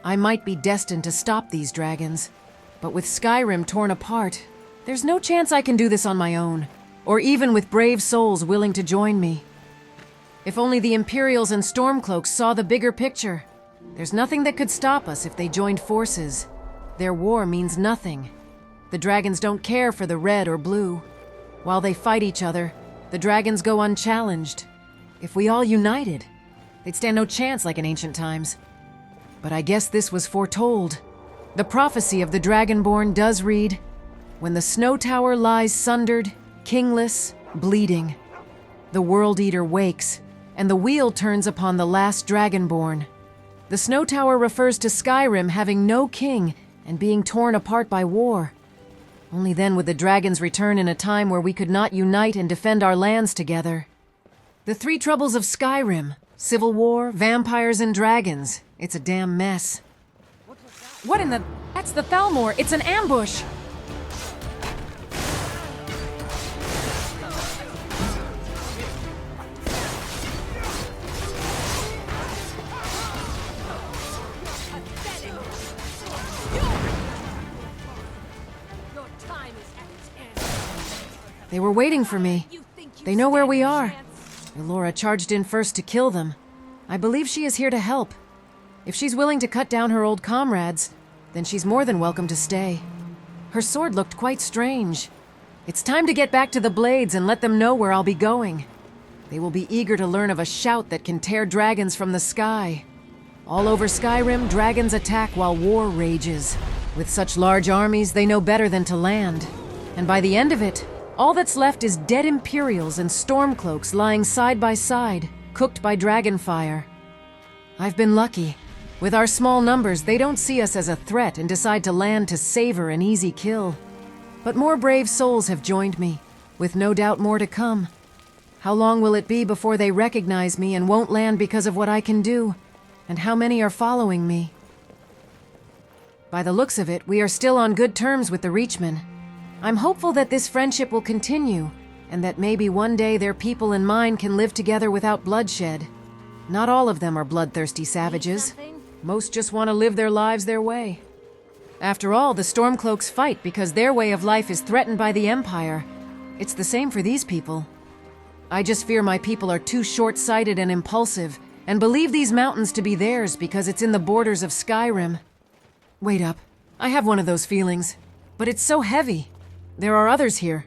I might be destined to stop these dragons, but with Skyrim torn apart, there's no chance I can do this on my own, or even with brave souls willing to join me. If only the Imperials and Stormcloaks saw the bigger picture. There's nothing that could stop us if they joined forces. Their war means nothing. The dragons don't care for the red or blue. While they fight each other, the dragons go unchallenged. If we all united, they'd stand no chance like in ancient times. But I guess this was foretold. The prophecy of the Dragonborn does read, "When the snow tower lies sundered, kingless, bleeding, the World Eater wakes, and the wheel turns upon the last Dragonborn. The Snow Tower refers to Skyrim having no king and being torn apart by war. Only then would the dragons return in a time where we could not unite and defend our lands together. The three troubles of Skyrim: civil war, vampires, and dragons. It's a damn mess. What in the... That's the Thalmor! It's an ambush! They were waiting for me. They know where we are. Elora charged in first to kill them. I believe she is here to help. If she's willing to cut down her old comrades, then she's more than welcome to stay. Her sword looked quite strange. It's time to get back to the Blades and let them know where I'll be going. They will be eager to learn of a shout that can tear dragons from the sky. All over Skyrim, dragons attack while war rages. With such large armies, they know better than to land. And by the end of it, all that's left is dead Imperials and Stormcloaks lying side by side, cooked by dragonfire. I've been lucky. With our small numbers, they don't see us as a threat and decide to land to savor an easy kill. But more brave souls have joined me, with no doubt more to come. How long will it be before they recognize me and won't land because of what I can do? And how many are following me? By the looks of it, we are still on good terms with the Reachmen. I'm hopeful that this friendship will continue, and that maybe one day their people and mine can live together without bloodshed. Not all of them are bloodthirsty savages. Most just want to live their lives their way. After all, the Stormcloaks fight because their way of life is threatened by the Empire. It's the same for these people. I just fear my people are too short-sighted and impulsive, and believe these mountains to be theirs because it's in the borders of Skyrim. Wait up. I have one of those feelings. But it's so heavy. There are others here.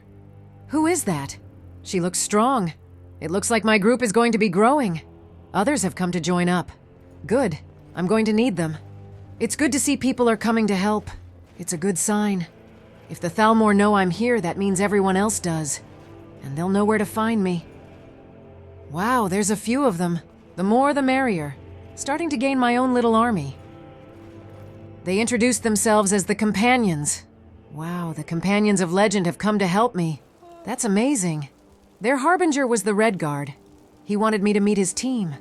Who is that? She looks strong. It looks like my group is going to be growing. Others have come to join up. Good. I'm going to need them. It's good to see people are coming to help. It's a good sign. If the Thalmor know I'm here, that means everyone else does. And they'll know where to find me. Wow, there's a few of them. The more the merrier. Starting to gain my own little army. They introduced themselves as the Companions. Wow, the Companions of Legend have come to help me. That's amazing. Their harbinger was the Red Guard. He wanted me to meet his team.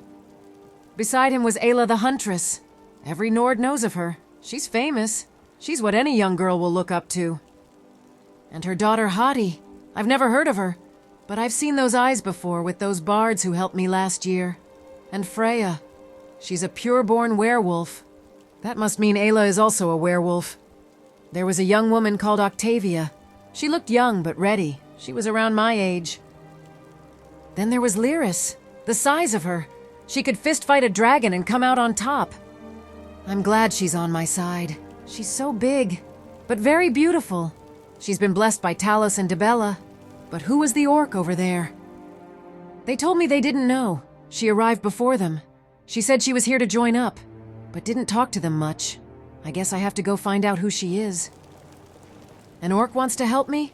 Beside him was Ayla the Huntress. Every Nord knows of her. She's famous. She's what any young girl will look up to. And her daughter Hati. I've never heard of her, but I've seen those eyes before with those bards who helped me last year. And Freya. She's a pure-born werewolf. That must mean Ayla is also a werewolf. There was a young woman called Octavia. She looked young but ready. She was around my age. Then there was Lyris. The size of her. She could fist fight a dragon and come out on top. I'm glad she's on my side. She's so big, but very beautiful. She's been blessed by Talos and Dibella. But who was the orc over there? They told me they didn't know. She arrived before them. She said she was here to join up, but didn't talk to them much. I guess I have to go find out who she is. An orc wants to help me?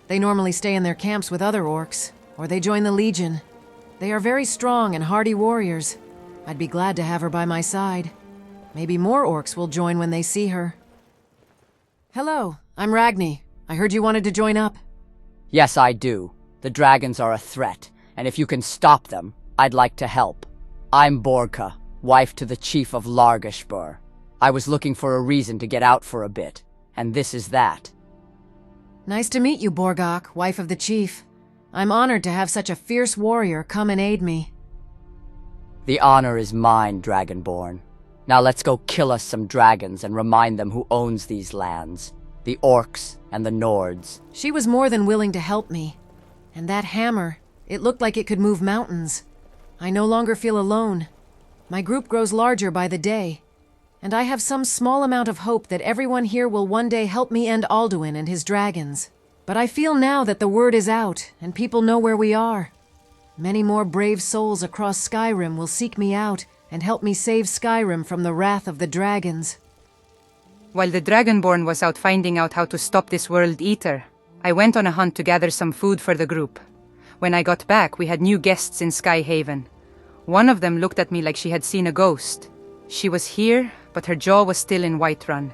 They normally stay in their camps with other orcs, or they join the Legion. They are very strong and hardy warriors. I'd be glad to have her by my side. Maybe more orcs will join when they see her. Hello, I'm Ragni. I heard you wanted to join up. Yes, I do. The dragons are a threat, and if you can stop them, I'd like to help. I'm Borka, wife to the chief of Largashbur. I was looking for a reason to get out for a bit, and this is that. Nice to meet you, Borgok, wife of the chief. I'm honored to have such a fierce warrior come and aid me. The honor is mine, Dragonborn. Now let's go kill us some dragons and remind them who owns these lands. The orcs and the Nords. She was more than willing to help me. And that hammer, it looked like it could move mountains. I no longer feel alone. My group grows larger by the day. And I have some small amount of hope that everyone here will one day help me end Alduin and his dragons. But I feel now that the word is out, and people know where we are. Many more brave souls across Skyrim will seek me out and help me save Skyrim from the wrath of the dragons. While the Dragonborn was out finding out how to stop this World Eater, I went on a hunt to gather some food for the group. When I got back, we had new guests in Skyhaven. One of them looked at me like she had seen a ghost. She was here, but her jaw was still in Whiterun.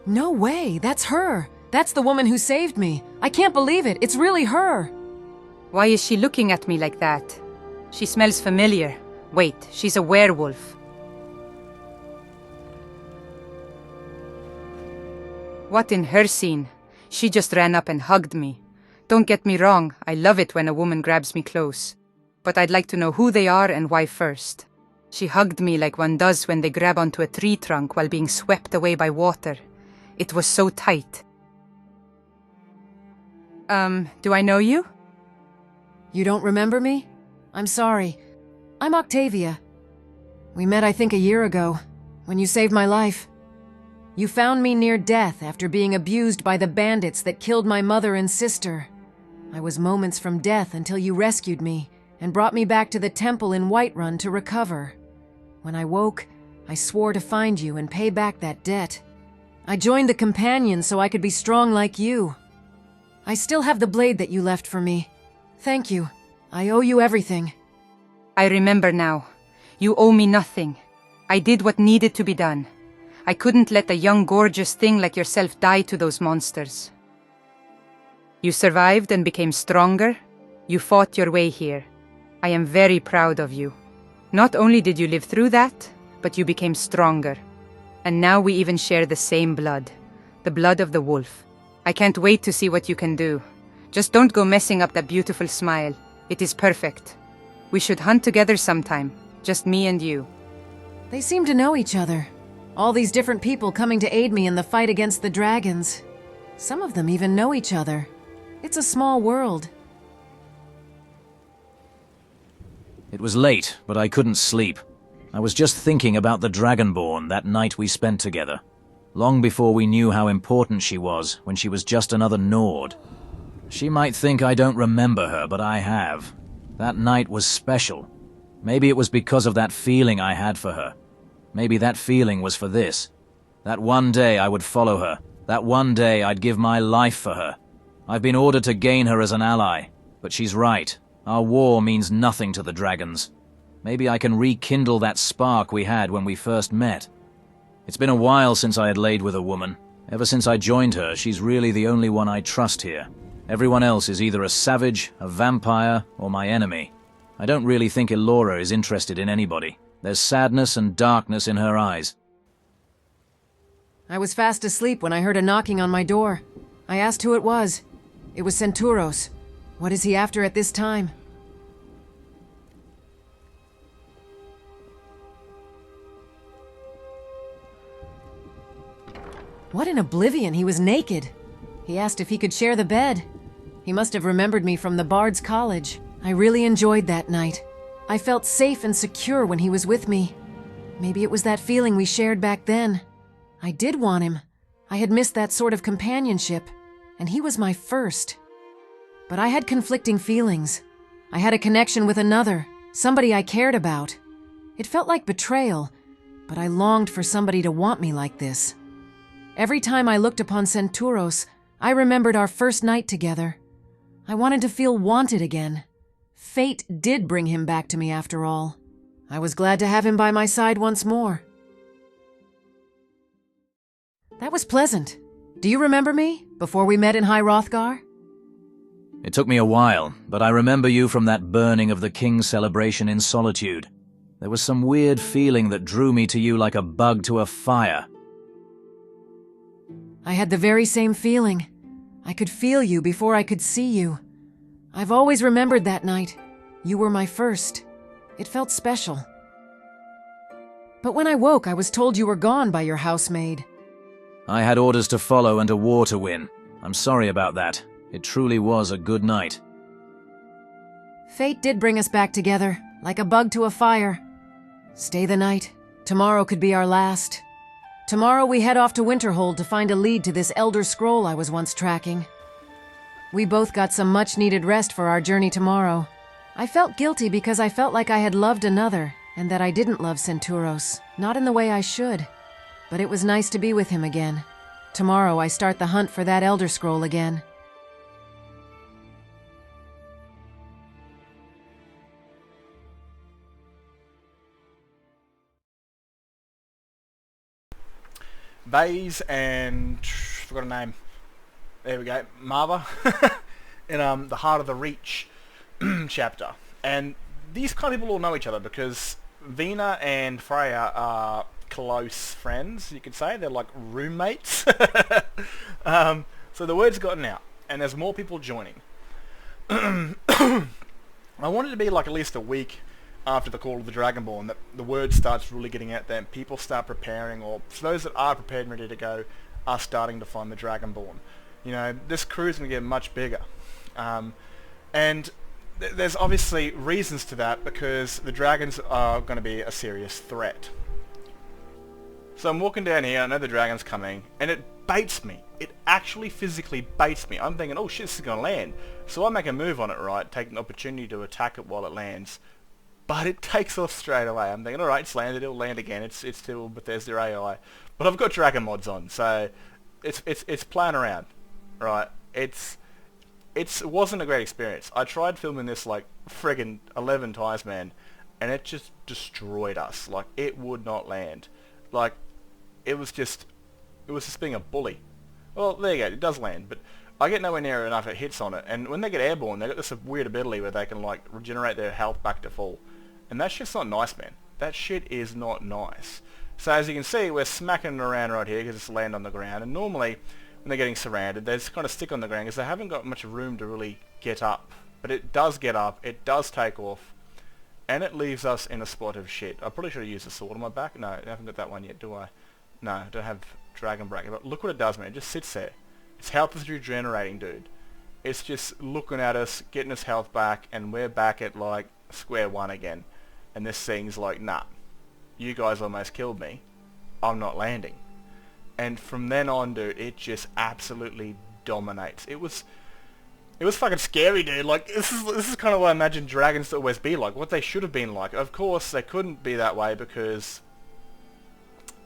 No way, that's her. That's the woman who saved me. I can't believe it, it's really her. Why is she looking at me like that? She smells familiar. Wait, she's a werewolf. What in her scene? She just ran up and hugged me. Don't get me wrong, I love it when a woman grabs me close. But I'd like to know who they are and why first. She hugged me like one does when they grab onto a tree trunk while being swept away by water. It was so tight. Do I know you? You don't remember me? I'm sorry. I'm Octavia. We met, I think, a year ago, when you saved my life. You found me near death after being abused by the bandits that killed my mother and sister. I was moments from death until you rescued me and brought me back to the temple in Whiterun to recover. When I woke, I swore to find you and pay back that debt. I joined the companions so I could be strong like you. I still have the blade that you left for me. Thank you. I owe you everything. I remember now. You owe me nothing. I did what needed to be done. I couldn't let a young gorgeous thing like yourself die to those monsters. You survived and became stronger. You fought your way here. I am very proud of you. Not only did you live through that, but you became stronger. And now we even share the same blood. The blood of the wolf. I can't wait to see what you can do. Just don't go messing up that beautiful smile. It is perfect. We should hunt together sometime. Just me and you. They seem to know each other. All these different people coming to aid me in the fight against the dragons. Some of them even know each other. It's a small world. It was late, but I couldn't sleep. I was just thinking about the Dragonborn that night we spent together. Long before we knew how important she was, when she was just another Nord. She might think I don't remember her, but I have. That night was special. Maybe it was because of that feeling I had for her. Maybe that feeling was for this. That one day I would follow her. That one day I'd give my life for her. I've been ordered to gain her as an ally, but she's right. Our war means nothing to the dragons. Maybe I can rekindle that spark we had when we first met. It's been a while since I had laid with a woman. Ever since I joined her, she's really the only one I trust here. Everyone else is either a savage, a vampire, or my enemy. I don't really think Elora is interested in anybody. There's sadness and darkness in her eyes. I was fast asleep when I heard a knocking on my door. I asked who it was. It was Centuros. What is he after at this time? What in oblivion, he was naked. He asked if he could share the bed. He must have remembered me from the Bard's College. I really enjoyed that night. I felt safe and secure when he was with me. Maybe it was that feeling we shared back then. I did want him. I had missed that sort of companionship, and he was my first. But I had conflicting feelings. I had a connection with another, somebody I cared about. It felt like betrayal, but I longed for somebody to want me like this. Every time I looked upon Centuros, I remembered our first night together. I wanted to feel wanted again. Fate did bring him back to me after all. I was glad to have him by my side once more. That was pleasant. Do you remember me, before we met in High Hrothgar? It took me a while, but I remember you from that burning of the King's celebration in Solitude. There was some weird feeling that drew me to you like a bug to a fire. I had the very same feeling. I could feel you before I could see you. I've always remembered that night. You were my first. It felt special. But when I woke, I was told you were gone by your housemaid. I had orders to follow and a war to win. I'm sorry about that. It truly was a good night. Fate did bring us back together, like a bug to a fire. Stay the night. Tomorrow could be our last. Tomorrow we head off to Winterhold to find a lead to this Elder Scroll I was once tracking. We both got some much-needed rest for our journey tomorrow. I felt guilty because I felt like I had loved another, and that I didn't love Centuros, not in the way I should. But it was nice to be with him again. Tomorrow I start the hunt for that Elder Scroll again. Vase and forgot a name. There we go, Marva, in the Heart of the Reach chapter. And these kind of people all know each other because Vina and Freya are close friends, you could say. They're like roommates. So the word's gotten out, and there's more people joining. I want it to be like at least a week after the Call of the Dragonborn that the word starts really getting out there and people start preparing, or for those that are prepared and ready to go are starting to find the Dragonborn. You know, this crew's going to get much bigger. And there's obviously reasons to that because the dragons are going to be a serious threat. So I'm walking down here, I know the dragon's coming, and it baits me. It actually physically baits me. I'm thinking, oh shit, this is going to land. So I make a move on it, right, take an opportunity to attack it while it lands. But it takes off straight away. I'm thinking, alright, it's landed, it'll land again, it's still Bethesda AI. But I've got dragon mods on, so it's playing around, right? It wasn't a great experience. I tried filming this like friggin' 11 times, man, and it just destroyed us. Like, it would not land. Like, it was just being a bully. Well, there you go, it does land, but I get nowhere near enough it hits on it, and when they get airborne, they got this weird ability where they can, like, regenerate their health back to full. And that shit's not nice, man. That shit is not nice. So as you can see, we're smacking it around right here because it's land on the ground, and normally when they're getting surrounded, they just kind of stick on the ground because they haven't got much room to really get up. But it does get up, it does take off, and it leaves us in a spot of shit. I probably should have used a sword on my back. No, I haven't got that one yet, do I? No, I don't have Dragon Bracket. But look what it does, man. It just sits there. Its health is regenerating, dude. It's just looking at us, getting its health back, and we're back at, like, square one again. And this thing's like, nah, you guys almost killed me. I'm not landing. And from then on, dude, it just absolutely dominates. It was fucking scary, dude. Like, this is kind of what I imagine dragons to always be like, what they should have been like. Of course, they couldn't be that way because,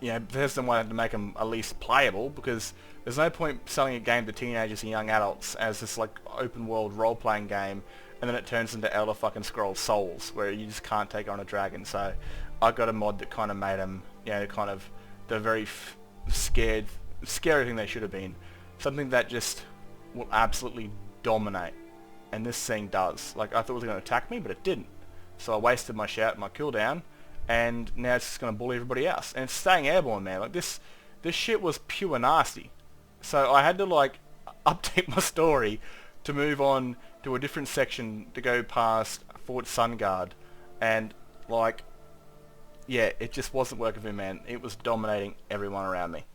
you know, Bethesda wanted to make them at least playable, because there's no point selling a game to teenagers and young adults as this, like, open-world role-playing game, and then it turns into Elder fucking Scrolls Souls, where you just can't take on a dragon. So I got a mod that kind of made them, you know, kind of the very scary thing they should have been. Something that just will absolutely dominate. And this thing does. Like, I thought it was going to attack me, but it didn't. So I wasted my cooldown, and now it's just going to bully everybody else. And it's staying airborne, man. Like, this shit was pure nasty. So I had to, like, update my story to move on to a different section to go past Fort Sunguard. And, like, yeah, it just wasn't working for me, man. It was dominating everyone around me.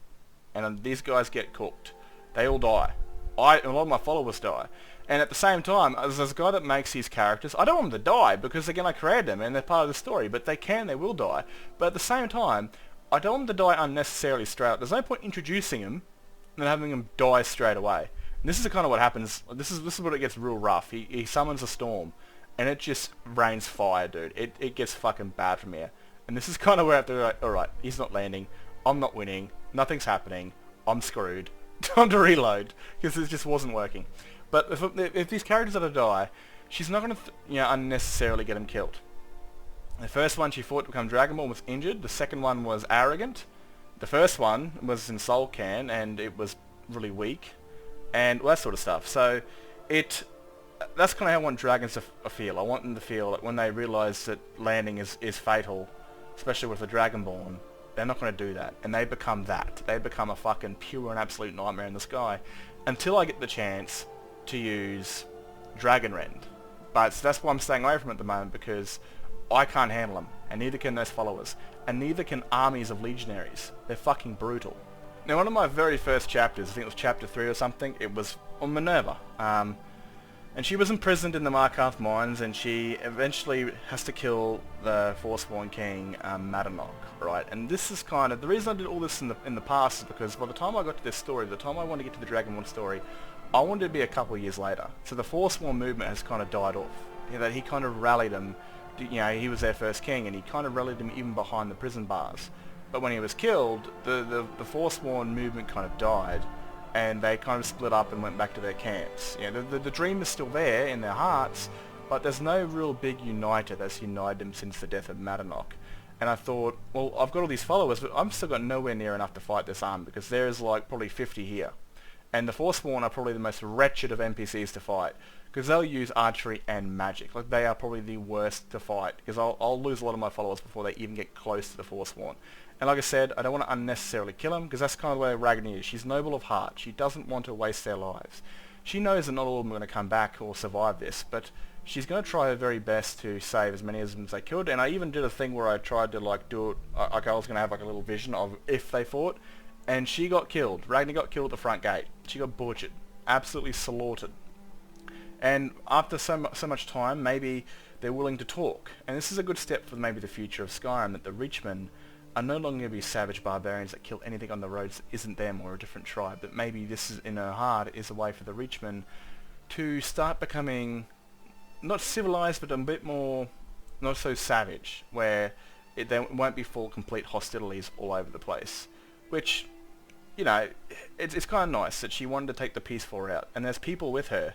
And these guys get cooked. They all die. A lot of my followers die. And at the same time, as a guy that makes these characters, I don't want them to die, because again, I created them and they're part of the story, but they will die. But at the same time, I don't want them to die unnecessarily straight up. There's no point introducing them and then having them die straight away. And this is kind of what happens. This is what it gets real rough. He summons a storm, and it just rains fire, dude. It gets fucking bad from here. And this is kind of where I have to be like, alright, he's not landing, I'm not winning, nothing's happening, I'm screwed. Time to reload, because it just wasn't working. But if these characters are to die, she's not going to unnecessarily get them killed. The first one she fought to become Dragonborn was injured, the second one was arrogant, the first one was in Soul Can, and it was really weak, and all that sort of stuff. So that's kind of how I want dragons to feel. I want them to feel that when they realise that landing is fatal, especially with the Dragonborn, they're not going to do that. And they become that. They become a fucking pure and absolute nightmare in the sky. Until I get the chance to use Dragonrend. But that's why I'm staying away from it at the moment, because I can't handle them. And neither can those followers. And neither can armies of legionaries. They're fucking brutal. Now, one of my very first chapters, I think it was chapter 3 or something, it was on Minerva. And she was imprisoned in the Markarth mines, and she eventually has to kill the Forsworn King, Madanok, right? And this is kind of... The reason I did all this in the past is because by the time I got to this story, the time I wanted to get to the Dragonborn story, I wanted it to be a couple of years later. So the Forsworn movement has kind of died off. You know, that he kind of rallied them. You know, he was their first king, and he kind of rallied them even behind the prison bars. But when he was killed, the Forsworn movement kind of died, and they kind of split up and went back to their camps. You know, the dream is still there in their hearts, but there's no real big uniter that's united them since the death of Madanok. And I thought, well, I've got all these followers, but I'm still got nowhere near enough to fight this army, because there's like probably 50 here. And the Forsworn are probably the most wretched of NPCs to fight, because they'll use archery and magic. Like, they are probably the worst to fight, because I'll lose a lot of my followers before they even get close to the Forsworn. And like I said, I don't want to unnecessarily kill them, because that's kind of the way Ragni is. She's noble of heart. She doesn't want to waste their lives. She knows that not all of them are going to come back or survive this, but she's going to try her very best to save as many of them as they could. And I even did a thing where I tried to like do it, like I was going to have like a little vision of if they fought, and she got killed. Ragni got killed at the front gate. She got butchered, absolutely slaughtered. And after so much time, maybe they're willing to talk. And this is a good step for maybe the future of Skyrim, that the Reachmen are no longer going to be savage barbarians that kill anything on the roads that isn't them or a different tribe. But maybe this is, in her heart, is a way for the Reachmen to start becoming not civilized, but a bit more not so savage, where there won't be full complete hostilities all over the place. Which, you know, it's kind of nice that she wanted to take the peaceful route, and there's people with her.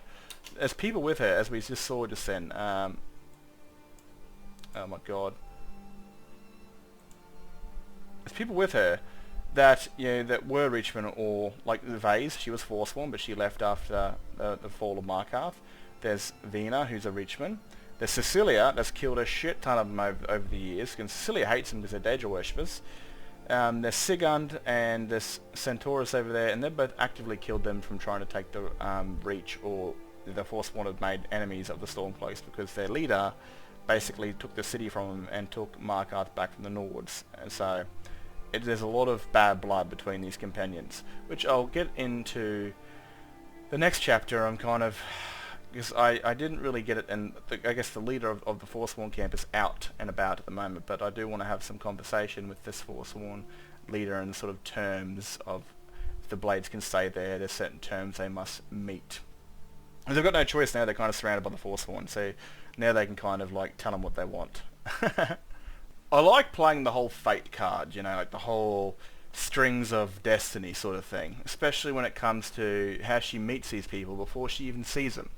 There's people with her, as we just saw just then. Oh my god. There's people with her that, you know, that were Reachmen, or like Vase, she was Forsworn, but she left after the fall of Markarth. There's Vina, who's a Reachman. There's Cecilia, that's killed a shit ton of them over the years, and Cecilia hates them because they're Daedra worshippers. There's Sigund and there's Centaurus over there, and they've both actively killed them from trying to take the Reach, or the Forsworn have made enemies of the Stormcloaks, because their leader basically took the city from them and took Markarth back from the Nords. And so there's a lot of bad blood between these companions, which I'll get into the next chapter. I'm kind of, because I didn't really get it, and I guess the leader of the Forsworn camp is out and about at the moment, but I do want to have some conversation with this Forsworn leader in sort of terms of, if the Blades can stay there, there's certain terms they must meet. And they've got no choice now, they're kind of surrounded by the Forsworn, so now they can kind of like tell them what they want. I like playing the whole fate card, you know, like the whole strings of destiny sort of thing, especially when it comes to how she meets these people before she even sees them.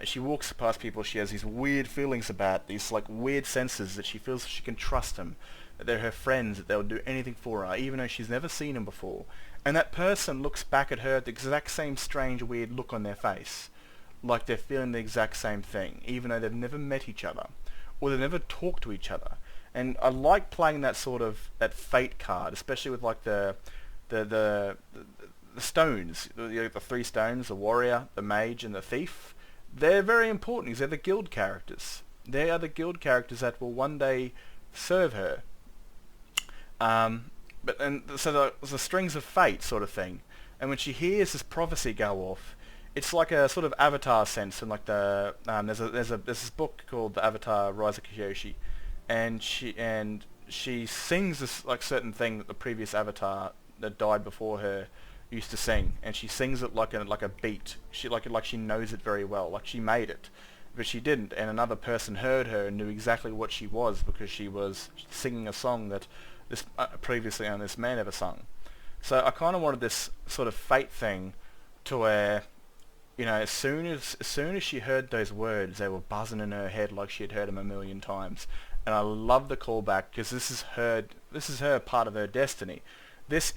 She walks past people she has these weird feelings about, these like weird senses that she feels she can trust them, that they're her friends, that they'll do anything for her, even though she's never seen them before. And that person looks back at her with the exact same strange weird look on their face, like they're feeling the exact same thing, even though they've never met each other, or they've never talked to each other. And I like playing that sort of, that fate card, especially with like the stones, the three stones, the warrior, the mage, and the thief. They're very important because they're the guild characters. They are the guild characters that will one day serve her. So the strings of fate sort of thing. And when she hears this prophecy go off, it's like a sort of Avatar sense, and like the there's this book called The Avatar: Rise of Kyoshi, and she sings this like certain thing that the previous Avatar that died before her used to sing, and she sings it like a beat. She like she knows it very well, like she made it, but she didn't. And another person heard her and knew exactly what she was, because she was singing a song that this previously owned this man ever sung. So I kind of wanted this sort of fate thing, to where, you know, as soon as she heard those words, they were buzzing in her head like she had heard them a million times. And I love the callback, because this is her part of her destiny. This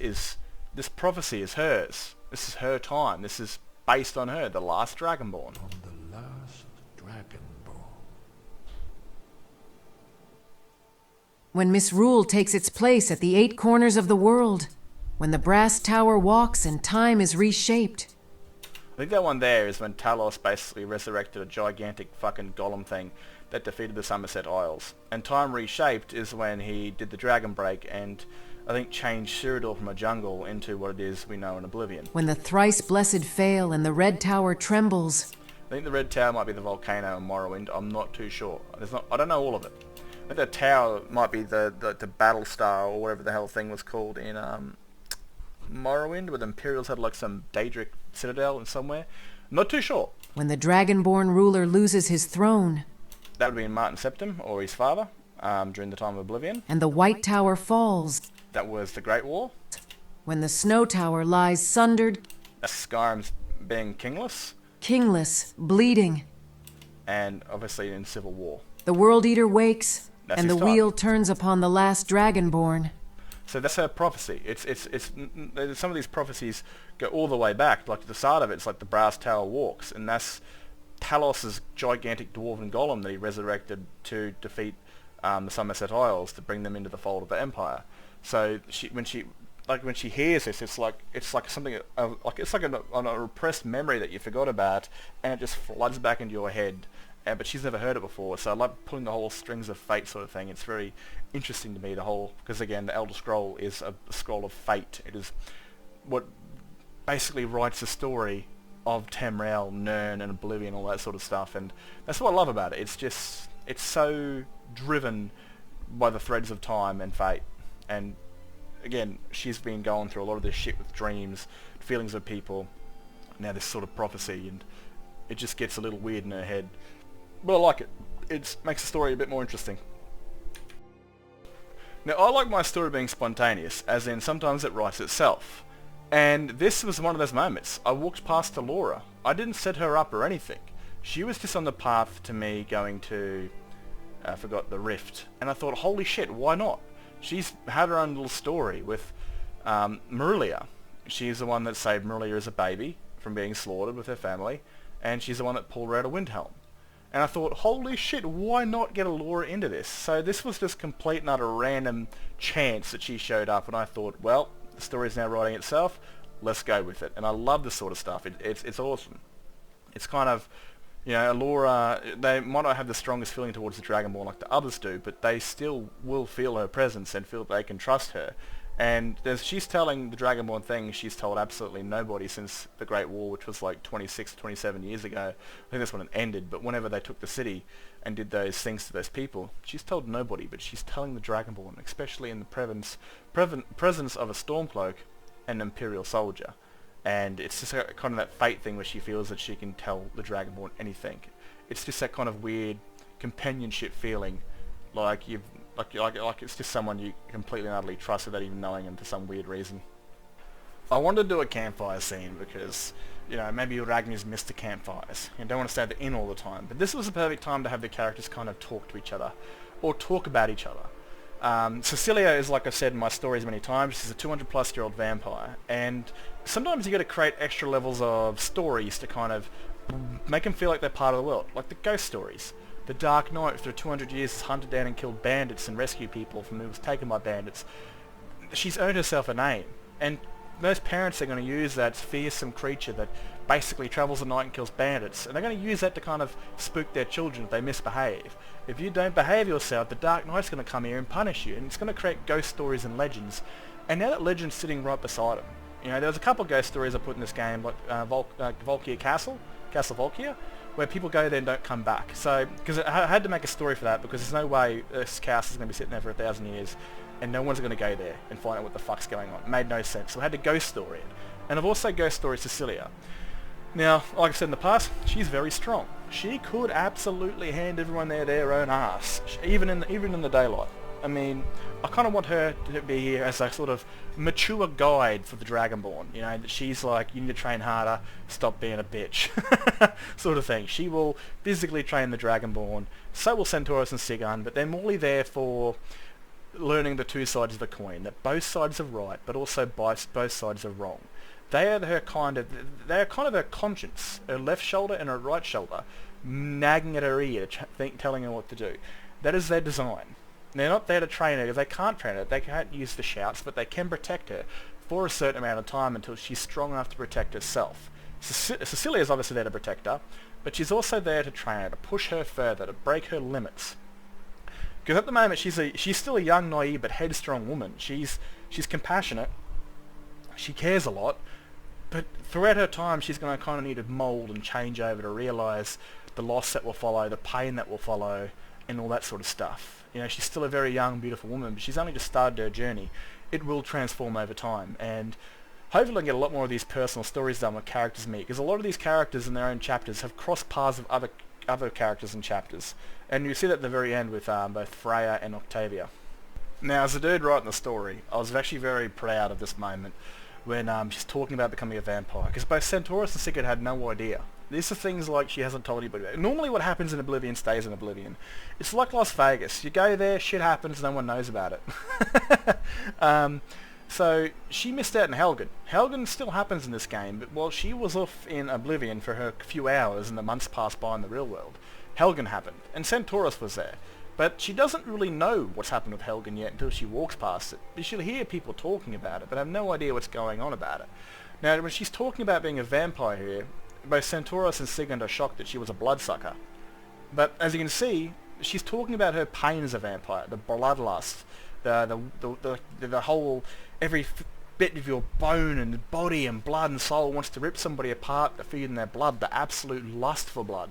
prophecy is hers. This is her time. This is based on her, the last Dragonborn. On the last Dragonborn. When misrule takes its place at the 8 corners of the world. When the brass tower walks and time is reshaped. I think that one there is when Talos basically resurrected a gigantic fucking golem thing that defeated the Somerset Isles. And Time Reshaped is when he did the Dragon Break and I think changed Cyrodiil from a jungle into what it is we know in Oblivion. When the thrice blessed fail and the Red Tower trembles. I think the Red Tower might be the volcano in Morrowind. I'm not too sure. I don't know all of it. I think the tower might be the battle star or whatever the hell thing was called in Morrowind, where the Imperials had like some Daedric citadel in somewhere. Not too sure. When the Dragonborn ruler loses his throne. That would be in Martin Septim, or his father, during the time of Oblivion. And the White Tower falls. That was the Great War. When the Snow Tower lies sundered. Skyrim's being kingless. Kingless, bleeding. And obviously in Civil War. The World Eater wakes. That's And his the time. wheel turns upon the last dragonborn. So that's her prophecy. Some of these prophecies go all the way back. Like at the start of it, it's like the Brass Tower walks, and that's Talos's gigantic dwarven golem that he resurrected to defeat the Somerset Isles to bring them into the fold of the Empire. So when she hears this, it's like something it's like a repressed memory that you forgot about, and it just floods back into your head. But she's never heard it before, so I like pulling the whole strings of fate sort of thing. It's very interesting to me, because again, the Elder Scroll is a scroll of fate. It is what basically writes the story of Tamriel, Nirn, and Oblivion, all that sort of stuff, and that's what I love about it. It's so driven by the threads of time and fate, and again, she's been going through a lot of this shit with dreams, feelings of people, now this sort of prophecy, and it just gets a little weird in her head. But I like it. It makes the story a bit more interesting. Now, I like my story being spontaneous, as in sometimes it writes itself. And this was one of those moments. I walked past Laura. I didn't set her up or anything. She was just on the path to me going to, I forgot, the Rift. And I thought, holy shit, why not? She's had her own little story with Marilia. She's the one that saved Marilia as a baby from being slaughtered with her family. And she's the one that pulled her out of Windhelm. And I thought, holy shit, why not get Laura into this? So this was just complete and utter random chance that she showed up, and I thought, well, the story's now writing itself, let's go with it. And I love this sort of stuff. It's awesome. It's kind of, you know, Laura, they might not have the strongest feeling towards the Dragonborn like the others do, but they still will feel her presence and feel they can trust her. And she's telling the Dragonborn thing she's told absolutely nobody since the Great War, which was like 26, 27 years ago. I think that's when it ended, but whenever they took the city and did those things to those people, she's told nobody, but she's telling the Dragonborn, especially in the presence of a Stormcloak and an Imperial soldier. And it's just kind of that fate thing where she feels that she can tell the Dragonborn anything. It's just that kind of weird companionship feeling, like it's just someone you completely and utterly trust without even knowing them for some weird reason. I wanted to do a campfire scene because, you know, maybe Ragni's missed the campfires. You don't want to stay at the inn all the time. But this was the perfect time to have the characters kind of talk to each other, or talk about each other. Cecilia is, like I've said in my stories many times, she's a 200-plus-year-old vampire, and sometimes you got to create extra levels of stories to kind of make them feel like they're part of the world, like the ghost stories. The Dark Knight, through 200 years, has hunted down and killed bandits and rescued people from who was taken by bandits. She's earned herself a name, and most parents are going to use that fearsome creature that basically travels at night and kills bandits, and they're going to use that to kind of spook their children if they misbehave. If you don't behave yourself, the Dark Knight's going to come here and punish you, and it's going to create ghost stories and legends. And now that legend's sitting right beside him. You know, there was a couple of ghost stories I put in this game, like Volkia Castle Volkia, where people go there and don't come back. So, because I had to make a story for that, because there's no way this castle is going to be sitting there for 1,000 years, and no one's going to go there and find out what the fuck's going on. It made no sense. So I had to ghost story it. And I've also ghost storied Cecilia. Now, like I said in the past, she's very strong. She could absolutely hand everyone there their own ass, even in the daylight. I mean, I kind of want her to be here as a sort of mature guide for the Dragonborn. You know, that she's like, you need to train harder, stop being a bitch, sort of thing. She will physically train the Dragonborn, so will Centaurus and Sigurd, but they're morely there for learning the two sides of the coin, that both sides are right, but also both sides are wrong. They are kind of her conscience, her left shoulder and her right shoulder, nagging at her ear, telling her what to do. That is their design. They're not there to train her, because they can't train her. They can't use the shouts, but they can protect her for a certain amount of time until she's strong enough to protect herself. Cecilia is obviously there to protect her, but she's also there to train her, to push her further, to break her limits. Because at the moment she's still a young, naive, but headstrong woman. She's compassionate. She cares a lot, but throughout her time she's going to kind of need to mould and change over to realise the loss that will follow, the pain that will follow, and all that sort of stuff. You know, she's still a very young, beautiful woman, but she's only just started her journey. It will transform over time, and hopefully I can get a lot more of these personal stories done with characters meet, because a lot of these characters in their own chapters have crossed paths with other characters and chapters, and you see that at the very end with both Freya and Octavia. Now, as a dude writing the story, I was actually very proud of this moment when she's talking about becoming a vampire, because both Centaurus and Sigurd had no idea. These are things like she hasn't told anybody about. Normally what happens in Oblivion stays in Oblivion. It's like Las Vegas. You go there, shit happens, no one knows about it. So she missed out on Helgen. Helgen still happens in this game, but while she was off in Oblivion for her few hours and the months passed by in the real world, Helgen happened, and Centaurus was there. But she doesn't really know what's happened with Helgen yet until she walks past it. She'll hear people talking about it, but have no idea what's going on about it. Now, when she's talking about being a vampire here, both Centaurus and Sigurd are shocked that she was a bloodsucker. But as you can see, she's talking about her pain as a vampire, the bloodlust, the whole, every bit of your bone and body and blood and soul wants to rip somebody apart to feed in their blood, the absolute lust for blood.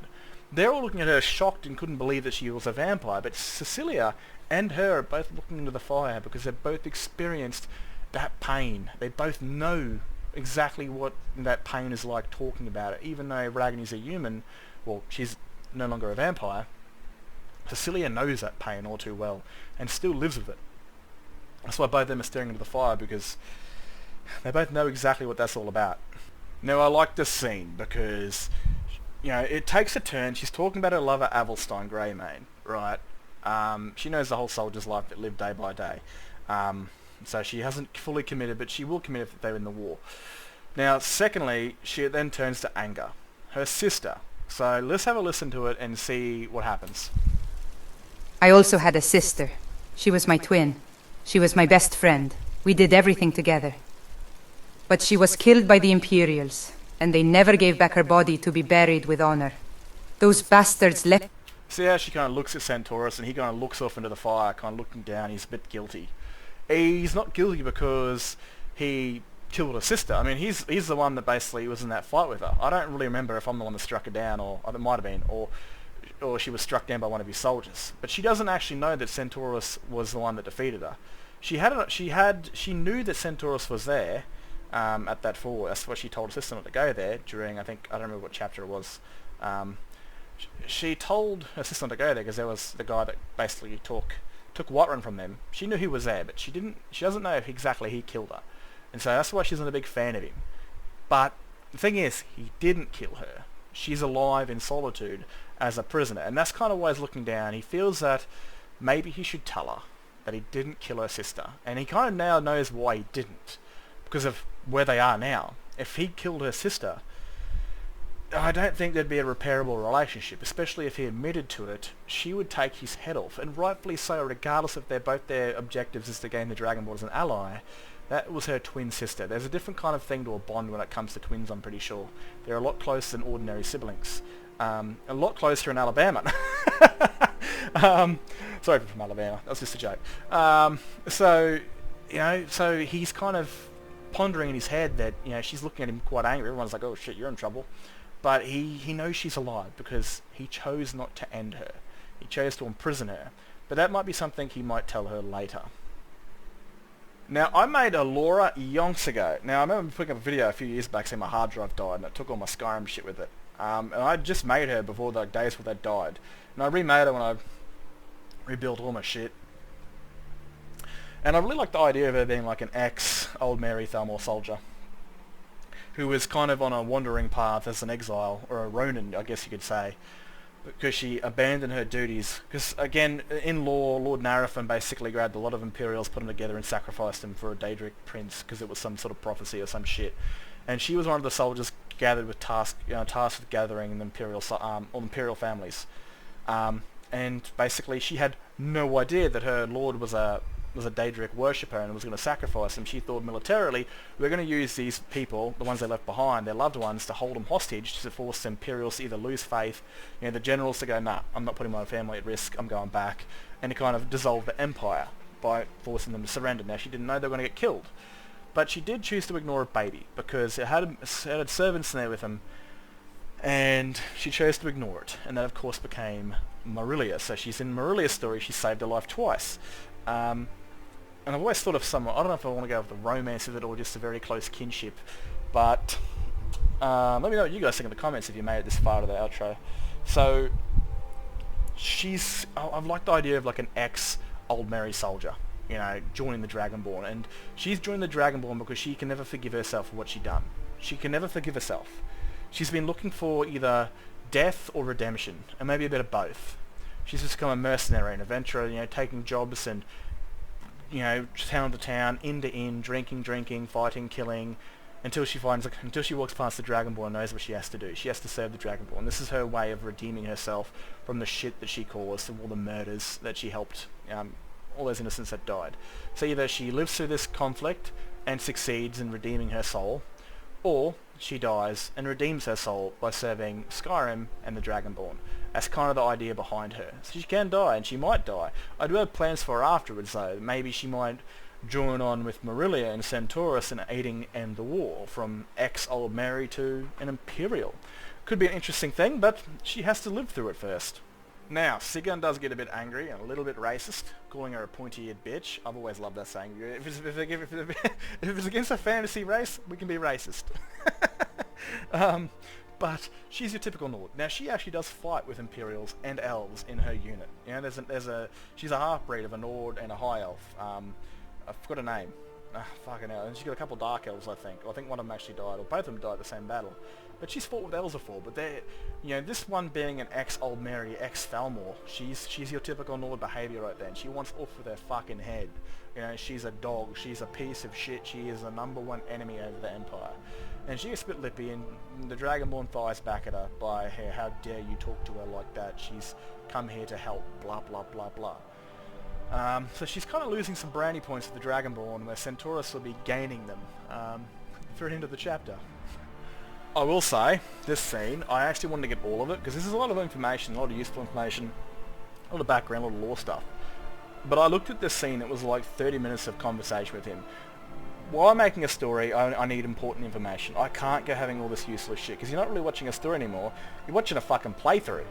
They're all looking at her shocked and couldn't believe that she was a vampire, but Cecilia and her are both looking into the fire because they've both experienced that pain. They both know exactly what that pain is like talking about it. Even though Ragni's a human, well, she's no longer a vampire, Cecilia knows that pain all too well and still lives with it. That's why both of them are staring into the fire, because they both know exactly what that's all about. Now, I like this scene because, you know, it takes a turn. She's talking about her lover, Avelstein Greymane, right? She knows the whole soldier's life that lived day by day. So she hasn't fully committed, but she will commit if they're in the war. Now, secondly, she then turns to anger. Her sister. So let's have a listen to it and see what happens. I also had a sister. She was my twin. She was my best friend. We did everything together. But she was killed by the Imperials, and they never gave back her body to be buried with honor. Those bastards left... See how she kind of looks at Centaurus, and he kind of looks off into the fire, kind of looking down. He's a bit guilty. He's not guilty because he killed her sister. I mean, he's the one that basically was in that fight with her. I don't really remember if I'm the one that struck her down, or it might have been, or she was struck down by one of his soldiers. But she doesn't actually know that Centaurus was the one that defeated her. She knew that Centaurus was there at that fall. That's what she told her sister not to go there during, I don't remember what chapter it was. She told her sister not to go there because there was the guy that basically took Whiterun from them. She knew he was there, but she doesn't know if exactly he killed her. And so that's why she's not a big fan of him. But the thing is, he didn't kill her. She's alive in solitude as a prisoner, and that's kind of why he's looking down. He feels that maybe he should tell her that he didn't kill her sister, and he kind of now knows why he didn't, because of where they are now. If he killed her sister, I don't think there'd be a repairable relationship, especially if he admitted to it. She would take his head off, and rightfully so, regardless if both their objectives is to gain the Dragonborn as an ally. That was her twin sister. There's a different kind of thing to a bond when it comes to twins, I'm pretty sure. They're a lot closer than ordinary siblings. A lot closer in Alabama. Sorry if I'm from Alabama, that was just a joke. So he's kind of pondering in his head that, she's looking at him quite angry. Everyone's like, oh shit, you're in trouble. But he knows she's alive because he chose not to end her. He chose to imprison her. But that might be something he might tell her later. Now, I made a Laura yonks ago. Now, I remember putting up a video a few years back saying my hard drive died and it took all my Skyrim shit with it. And I just made her before the days before that died. And I remade her when I rebuilt all my shit. And I really like the idea of her being like an ex-Old Mary Thalmor soldier who was kind of on a wandering path as an exile, or a Ronin, I guess you could say, because she abandoned her duties. Because, again, in lore, Lord Narafin basically grabbed a lot of Imperials, put them together, and sacrificed them for a Daedric prince, because it was some sort of prophecy or some shit. And she was one of the soldiers gathered with tasked with gathering the Imperial families. And basically, she had no idea that her lord was a Daedric worshipper and was going to sacrifice him. She thought militarily, we're going to use these people, the ones they left behind, their loved ones, to hold them hostage to force the Imperials to either lose faith, the generals to go, nah, I'm not putting my family at risk, I'm going back, and to kind of dissolve the empire by forcing them to surrender. Now, she didn't know they were going to get killed, but she did choose to ignore a baby because it had servants in there with him, and she chose to ignore it, and that of course became Marilia. So she's in Marilia's story, she saved her life twice. And I've always thought of someone, I don't know if I want to go with the romance of it or just a very close kinship, but let me know what you guys think in the comments if you made it this far to the outro. So, I've liked the idea of like an ex-Old Mary soldier, joining the Dragonborn, and she's joined the Dragonborn because she can never forgive herself for what she done. She can never forgive herself. She's been looking for either death or redemption, and maybe a bit of both. She's just become a mercenary, an adventurer, you know, taking jobs and, you know, town to town, inn to inn, drinking, fighting, killing, until she walks past the Dragonborn and knows what she has to do. She has to serve the Dragonborn. This is her way of redeeming herself from the shit that she caused, and all the murders that she helped, all those innocents that died. So either she lives through this conflict and succeeds in redeeming her soul, or she dies and redeems her soul by serving Skyrim and the Dragonborn. That's kind of the idea behind her. So she can die, and she might die. I do have plans for her afterwards, though. Maybe she might join on with Marilia and Centaurus in aiding end the war, from ex-Old Mary to an Imperial. Could be an interesting thing, but she has to live through it first. Now, Sigurd does get a bit angry and a little bit racist, calling her a pointy-eared bitch. I've always loved that saying. If it's against a fantasy race, we can be racist. But she's your typical Nord. Now, she actually does fight with Imperials and Elves in her unit. You know, she's a half-breed of a Nord and a High Elf. I forgot her name. Fucking hell. And she's got a couple of Dark Elves, I think. I think one of them actually died, or both of them died at the same battle. But she's fought with elves before, but they're, you know, this one being an ex-Old Mary, ex-Thalmor, she's your typical Nord behaviour right then. She wants off with her fucking head. You know, she's a dog, she's a piece of shit, she is the #1 enemy over the Empire. And she gets a bit lippy, and the Dragonborn fires back at her by, hey, how dare you talk to her like that, she's come here to help, blah blah blah blah. So she's kind of losing some brownie points with the Dragonborn, where Centaurus will be gaining them through the end of the chapter. I will say, this scene, I actually wanted to get all of it, because this is a lot of information, a lot of useful information, a lot of background, a lot of lore stuff. But I looked at this scene, it was like 30 minutes of conversation with him. While I'm making a story, I need important information. I can't go having all this useless shit, because you're not really watching a story anymore, you're watching a fucking playthrough.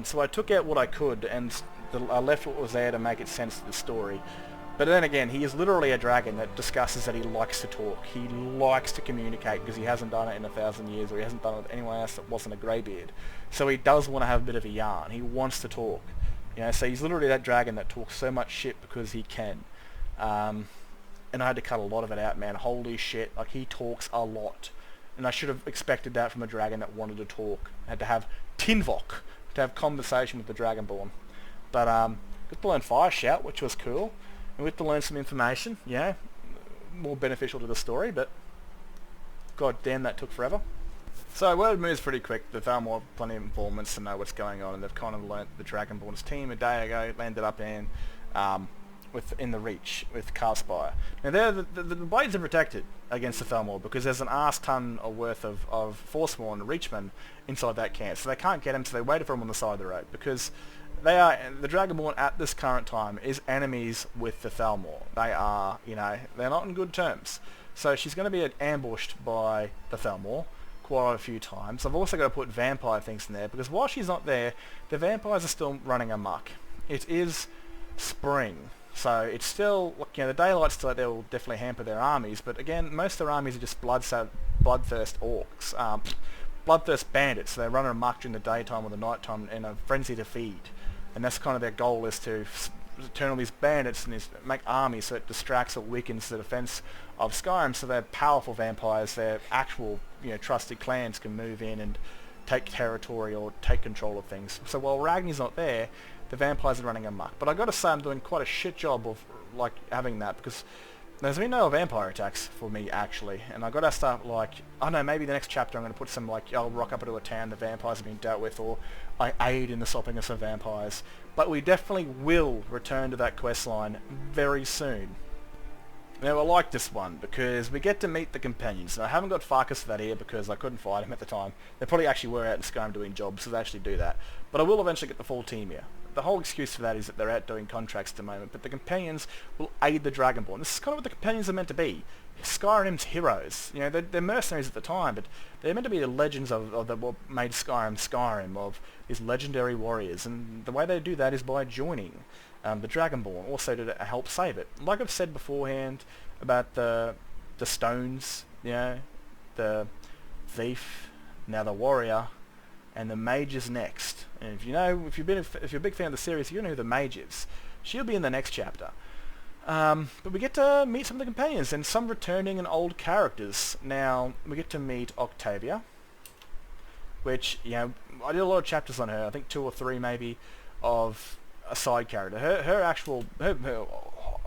So I took out what I could, and I left what was there to make it sense to the story. But then again, he is literally a dragon that discusses that he likes to talk. He likes to communicate because he hasn't done it in 1,000 years, or he hasn't done it with anyone else that wasn't a greybeard. So he does want to have a bit of a yarn. He wants to talk. You know, so he's literally that dragon that talks so much shit because he can. And I had to cut a lot of it out, man. Holy shit. Like, he talks a lot. And I should have expected that from a dragon that wanted to talk. I had to have Tinvok to have conversation with the Dragonborn. But got to learn Fire Shout, which was cool. And we had to learn some information, you know, more beneficial to the story, but god damn, that took forever. So word moves pretty quick. The Thalmor have plenty of informants to know what's going on, and they've kind of learnt the Dragonborn's team a day ago landed up in the Reach with Carspire. Now the blades are protected against the Thalmor because there's an arse ton of worth of Forsworn Reachmen inside that camp, so they can't get him, so they waited for him on the side of the road, because the Dragonborn at this current time is enemies with the Thalmor. They are, you know, they're not in good terms. So she's going to be ambushed by the Thalmor quite a few times. I've also got to put vampire things in there, because while she's not there, the vampires are still running amok. It is spring, so it's still, you know, the daylight's still out there will definitely hamper their armies, but again, most of their armies are just bloodthirst orcs, bloodthirst bandits, so they're running amok during the daytime or the nighttime in a frenzy to feed. And that's kind of their goal, is to turn all these bandits and make armies, so it distracts or weakens the defense of Skyrim, so they're powerful vampires, their actual, you know, trusted clans can move in and take territory or take control of things. So while Ragni's not there, the vampires are running amok. But I gotta say, I'm doing quite a shit job of, like, having that, because there's been no vampire attacks for me, actually, and I gotta start, like, I don't know, maybe the next chapter I'm gonna put some, like, I'll rock up into a town the vampires have been dealt with, or I aid in the stopping of some vampires. But we definitely will return to that quest line very soon. Now, I like this one because we get to meet the companions. Now, I haven't got Farkas for that here because I couldn't fight him at the time. They probably actually were out in Skyrim doing jobs, so they actually do that. But I will eventually get the full team here. The whole excuse for that is that they're out doing contracts at the moment, but the companions will aid the Dragonborn. This is kind of what the companions are meant to be. Skyrim's heroes. You know, they're mercenaries at the time, but they're meant to be the legends of what made Skyrim Skyrim, of these legendary warriors, and the way they do that is by joining the Dragonborn, also to help save it. Like I've said beforehand about the stones, you know, the thief, now the warrior, and the mage is next. And if you're a big fan of the series, you know who the mage is. She'll be in the next chapter. But we get to meet some of the companions and some returning and old characters. Now, we get to meet Octavia, which, you know, I did a lot of chapters on her, I think 2 or 3 maybe, of a side character.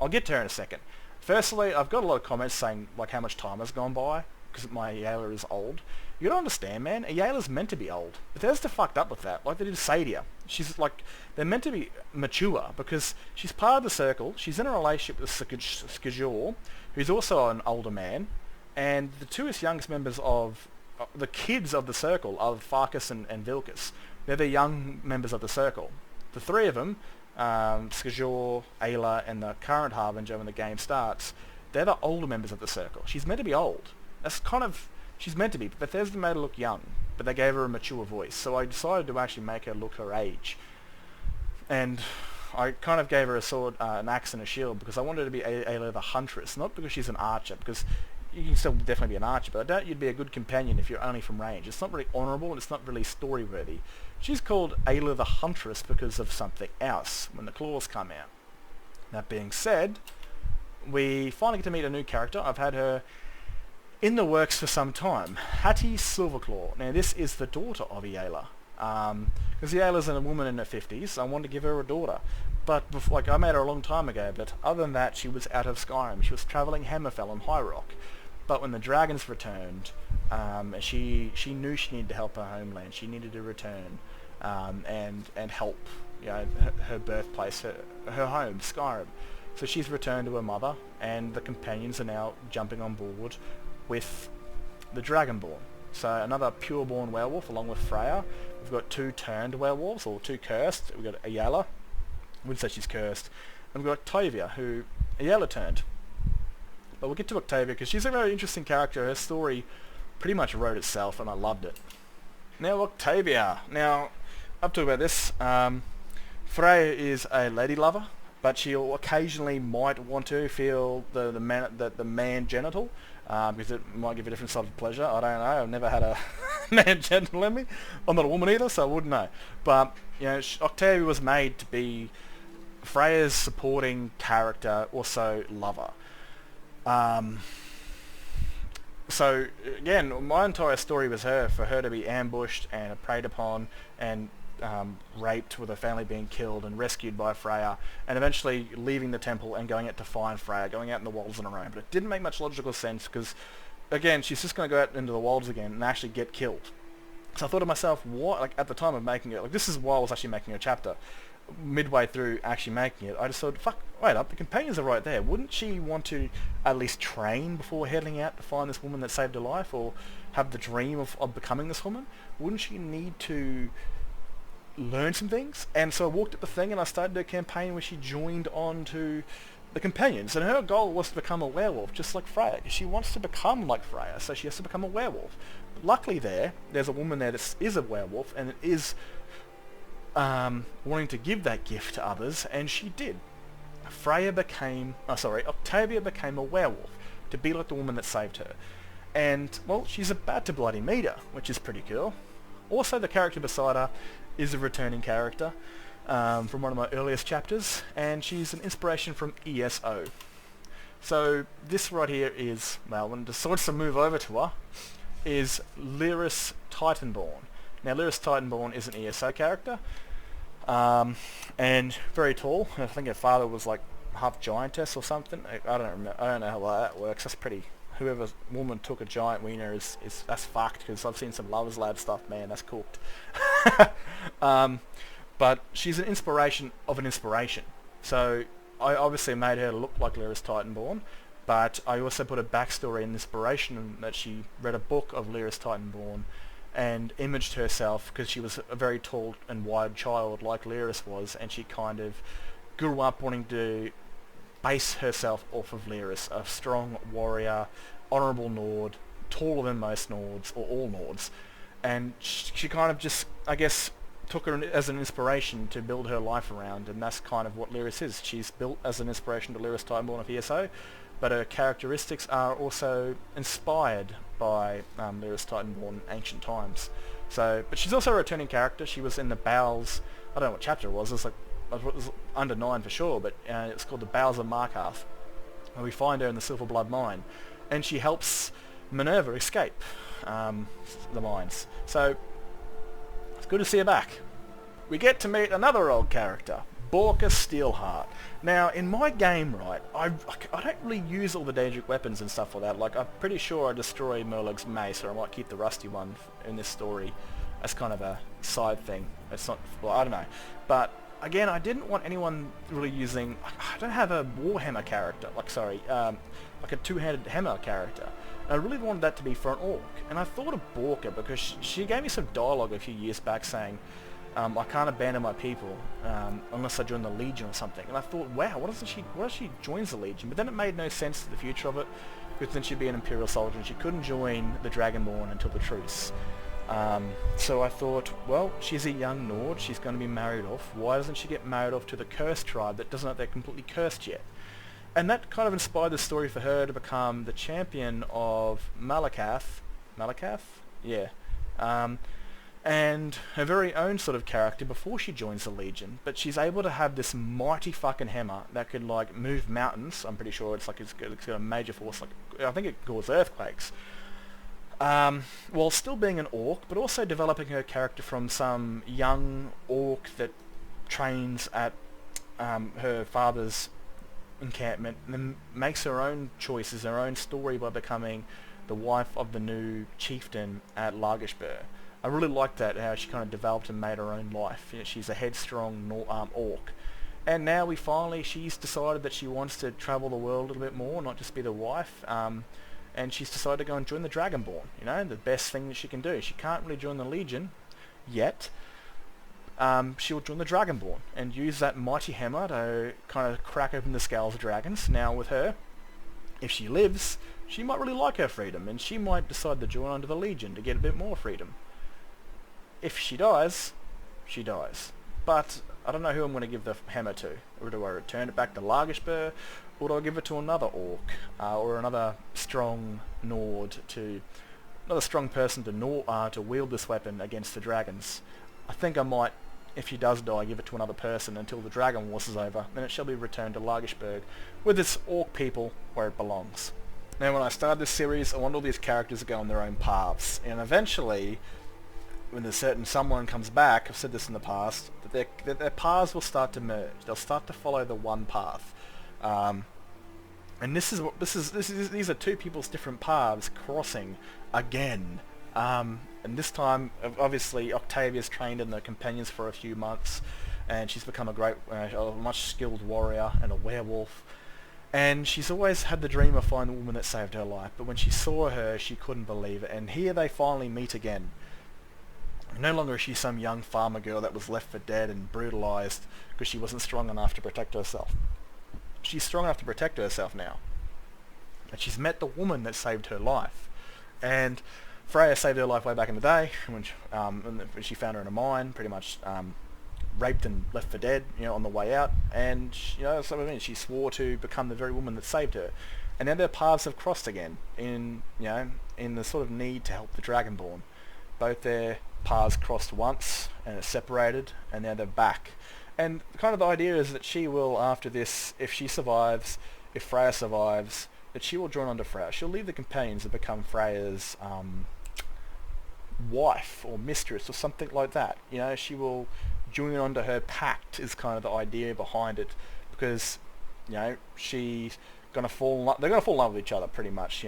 I'll get to her in a second. Firstly, I've got a lot of comments saying, like, how much time has gone by, because my Ayala is old. You gotta understand, man, Ayala's meant to be old. Bethesda fucked up with that, like they did Sadia. She's like, they're meant to be mature, because she's part of the Circle, she's in a relationship with Skajor, who's also an older man, and the 2 youngest members of, the kids of the Circle are Farkas and Vilkas. They're the young members of the Circle. The 3 of them, Skajor, Ayla, and the current Harbinger when the game starts, they're the older members of the Circle. She's meant to be old. That's kind of, she's meant to be. Bethesda made her look young, but they gave her a mature voice. So I decided to actually make her look her age. And I kind of gave her a sword, an axe and a shield, because I wanted her to be Ayla the Huntress, not because she's an archer, because you can still definitely be an archer, but I doubt you'd be a good companion if you're only from range. It's not really honourable, and it's not really story-worthy. She's called Ayla the Huntress because of something else, when the claws come out. That being said, we finally get to meet a new character. I've had her in the works for some time. Hattie Silverclaw. Now this is the daughter of Ayla. Because Ayla's a woman in her 50s, I wanted to give her a daughter. But before, like, I met her a long time ago, but other than that, she was out of Skyrim. She was travelling Hammerfell and High Rock. But when the dragons returned, she knew she needed to help her homeland. She needed to return and help, you know, her birthplace, her home, Skyrim. So she's returned to her mother, and the companions are now jumping on board with the Dragonborn. So another pureborn werewolf along with Freya. We've got 2 turned werewolves, or 2 cursed. We've got Ayala, I wouldn't say she's cursed, and we've got Octavia, who Ayala turned. But we'll get to Octavia because she's a very interesting character. Her story pretty much wrote itself, and I loved it. Now Octavia. Now, I've talked about this. Freya is a lady lover, but she occasionally might want to feel the man genital, because it might give a different side of pleasure. I don't know. I've never had a man genital in me. I'm not a woman either, so I wouldn't know. But you know, Octavia was made to be Freya's supporting character, also lover. So again, my entire story was for her to be ambushed and preyed upon and raped, with her family being killed and rescued by Freya, and eventually leaving the temple and going out to find Freya, going out in the wilds on her own. But it didn't make much logical sense because, again, she's just going to go out into the wilds again and actually get killed. So I thought to myself, what? Like at the time of making it, like this is why I was actually making a chapter. Midway through actually making it, I just thought, fuck, wait up, the companions are right there. Wouldn't she want to at least train before heading out to find this woman that saved her life, or have the dream of becoming this woman? Wouldn't she need to learn some things? And so I walked up the thing and I started a campaign where she joined on to the companions, and her goal was to become a werewolf, just like Freya. She wants to become like Freya, so she has to become a werewolf. But luckily there's a woman there that is a werewolf, and it is wanting to give that gift to others, and she did. Octavia became a werewolf to be like the woman that saved her. And, well, she's about to bloody meet her, which is pretty cool. Also, the character beside her is a returning character from one of my earliest chapters, and she's an inspiration from ESO. So, this right here is, well, when decides to move over to her, is Lyris Titanborn. Now, Lyris Titanborn is an ESO character, and very tall. I think her father was like half giantess or something. I don't remember. I don't know how that works. That's pretty. Whoever woman took a giant wiener is that's fucked, because I've seen some Lovers Lab stuff. Man, that's cooked. But she's an inspiration of an inspiration. So I obviously made her look like Lyris Titanborn, but I also put a backstory and inspiration that she read a book of Lyris Titanborn and imaged herself, because she was a very tall and wide child like Lyris was, and she kind of grew up wanting to base herself off of Lyris, a strong warrior, honourable Nord, taller than most Nords, or all Nords, and she kind of just, I guess, took her as an inspiration to build her life around, and that's kind of what Lyris is. She's built as an inspiration to Lyris Titanborn of ESO, but her characteristics are also inspired by Lyris Titanborn in ancient times. So, but she's also a returning character. She was in the Bowels, I don't know what chapter it was like, it was under 9 for sure, but it's called the Bowels of Markarth, where we find her in the Silverblood mine, and she helps Minerva escape the mines. So It's good to see her back. We get to meet another old character, Borka Steelheart. Now, in my game, right, I don't really use all the Daedric weapons and stuff like that. Like, I'm pretty sure I destroy Murlog's mace, or I might keep the rusty one in this story as kind of a side thing. It's not, well, I don't know. But, again, I didn't want anyone really using... I don't have a Warhammer character, like a two-handed hammer character. And I really wanted that to be for an orc. And I thought of Borka because she gave me some dialogue a few years back saying, I can't abandon my people unless I join the Legion or something. And I thought, wow, what if she joins the Legion? But then it made no sense to the future of it, because then she'd be an Imperial soldier and she couldn't join the Dragonborn until the truce. So I thought, well, she's a young Nord, she's going to be married off. Why doesn't she get married off to the cursed tribe that doesn't know they're completely cursed yet? And that kind of inspired the story for her to become the champion of Malakath. Malakath? Yeah. And her very own sort of character before she joins the Legion. But she's able to have this mighty fucking hammer that could, like, move mountains. I'm pretty sure it's got a major force, like, I think it causes earthquakes. While still being an orc, but also developing her character from some young orc that trains at her father's encampment, and then makes her own choices, her own story by becoming the wife of the new chieftain at Largashbur. I really liked that, how she kind of developed and made her own life. You know, she's a headstrong orc. And now she's decided that she wants to travel the world a little bit more, not just be the wife. And she's decided to go and join the Dragonborn. You know, the best thing that she can do. She can't really join the Legion yet. She'll join the Dragonborn and use that mighty hammer to kind of crack open the scales of dragons. Now with her, if she lives, she might really like her freedom, and she might decide to join under the Legion to get a bit more freedom. If she dies, she dies. But I don't know who I'm going to give the hammer to. Or do I return it back to Largashbur, or do I give it to another orc, or another strong Nord, another strong person to wield this weapon against the dragons? I think I might, if she does die, give it to another person until the Dragon Wars is over. Then it shall be returned to Largashburg with its orc people where it belongs. Now, when I started this series, I wanted all these characters to go on their own paths, and eventually, when a certain someone comes back, I've said this in the past, that their paths will start to merge. They'll start to follow the one path. And these are two people's different paths crossing again. And this time, obviously, Octavia's trained in the companions for a few months, and she's become a much skilled warrior and a werewolf. And she's always had the dream of finding the woman that saved her life, but when she saw her, she couldn't believe it. And here they finally meet again. No longer is she some young farmer girl that was left for dead and brutalized because she wasn't strong enough to protect herself. She's strong enough to protect herself now. And she's met the woman that saved her life. And Freya saved her life way back in the day when she found her in a mine, pretty much raped and left for dead, on the way out. And that's what I mean. She swore to become the very woman that saved her. And now their paths have crossed again in the sort of need to help the Dragonborn. Both their paths crossed once and it's separated, and now they're back. And kind of the idea is that she will, after this, if Freya survives, that she will join on to Freya. She'll leave the companions and become Freya's wife or mistress or something like that. She will join on to her pact is kind of the idea behind it, because she's gonna fall in love. They're gonna fall in love with each other pretty much.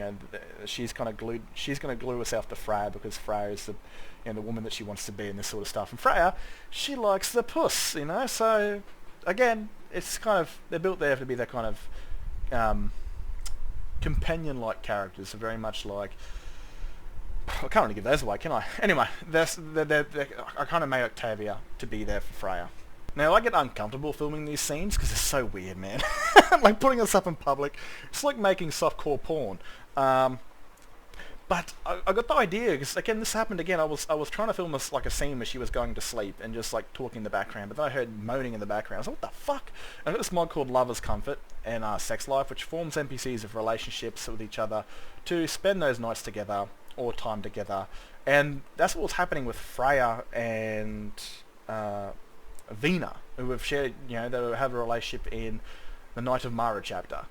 She's going to glue herself to Freya because Freya is the woman that she wants to be and this sort of stuff. And Freya, she likes the puss, So again, it's kind of, they're built there to be that kind of companion-like characters. Very much like, I can't really give those away, can I? Anyway, I kind of made Octavia to be there for Freya. Now, I get uncomfortable filming these scenes because it's so weird, man. Like, putting this up in public, it's like making softcore porn. But I got the idea, because, again, this happened again. I was trying to film this, like, a scene where she was going to sleep and just, like, talking in the background, but then I heard moaning in the background. I was like, what the fuck? And I got this mod called Lover's Comfort and Sex Life, which forms NPCs of relationships with each other to spend those nights together or time together. And that's what was happening with Freya and Vina, who have shared, they have a relationship in the Night of Mara chapter.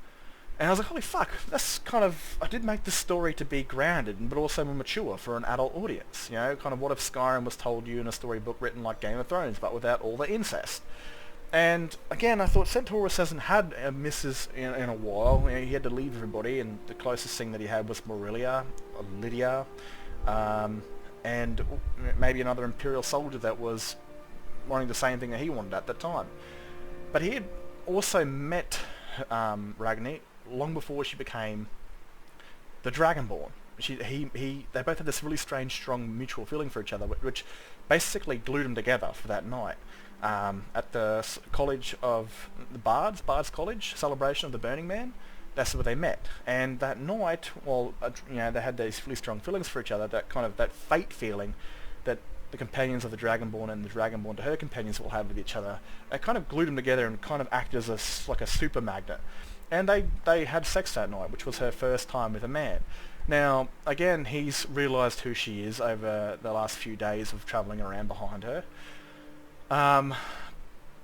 And I was like, holy fuck, that's kind of... I did make this story to be grounded, but also more mature for an adult audience. You know, kind of what if Skyrim was told you in a storybook written like Game of Thrones, but without all the incest. And again, I thought Centaurus hasn't had a missus in a while. You know, he had to leave everybody, and the closest thing that he had was Morelia, or Lydia, and maybe another Imperial soldier that was wanting the same thing that he wanted at the time. But he had also met Ragni long before she became the Dragonborn. They both had this really strange, strong mutual feeling for each other, which basically glued them together for that night. At the College of the Bards College, celebration of the Burning Man, that's where they met. And that night, well, you know, they had these really strong feelings for each other, that fate feeling that the companions of the Dragonborn and the Dragonborn to her companions will have with each other. It kind of glued them together and kind of acted as like a super magnet. And they had sex that night, which was her first time with a man. Now, again, he's realised who she is over the last few days of travelling around behind her.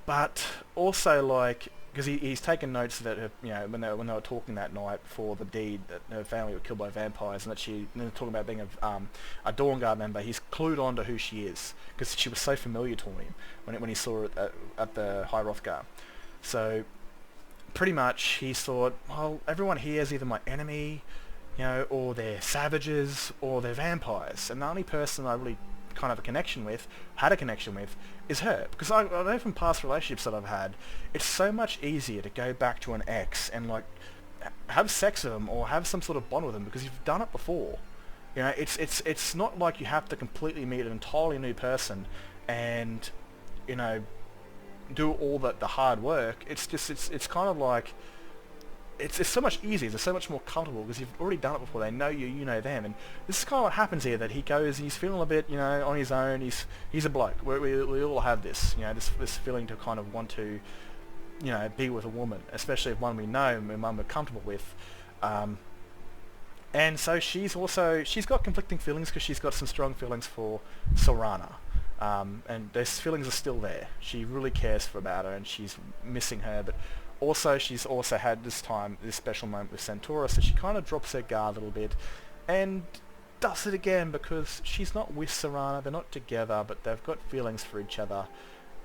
But also, like, because he's taken notes that her, you know, when they were talking that night before the deed, that her family were killed by vampires, and that they're talking about being a Dawn Guard member. He's clued on to who she is because she was so familiar to him when he saw her at the High Rothgar. So pretty much he thought, well, everyone here is either my enemy, you know, or they're savages, or they're vampires, and the only person I really kind of had a connection with, is her. Because I know from past relationships that I've had, it's so much easier to go back to an ex and like have sex with them or have some sort of bond with them because you've done it before. You know, it's not like you have to completely meet an entirely new person and, you know, do all the hard work. It's just it's kind of like it's so much easier, it's so much more comfortable because you've already done it before. They know you, you know them, and this is kind of what happens here. That he goes, he's feeling a bit, you know, on his own. He's a bloke. We all have this, you know, this feeling to kind of want to, you know, be with a woman, especially if one we know and one we're comfortable with. And so she's got conflicting feelings because she's got some strong feelings for Sorana. And those feelings are still there. She really cares about her and she's missing her, but also she's also had this special moment with Centaurus, so she kind of drops her guard a little bit and does it again because she's not with Sorana, they're not together, but they've got feelings for each other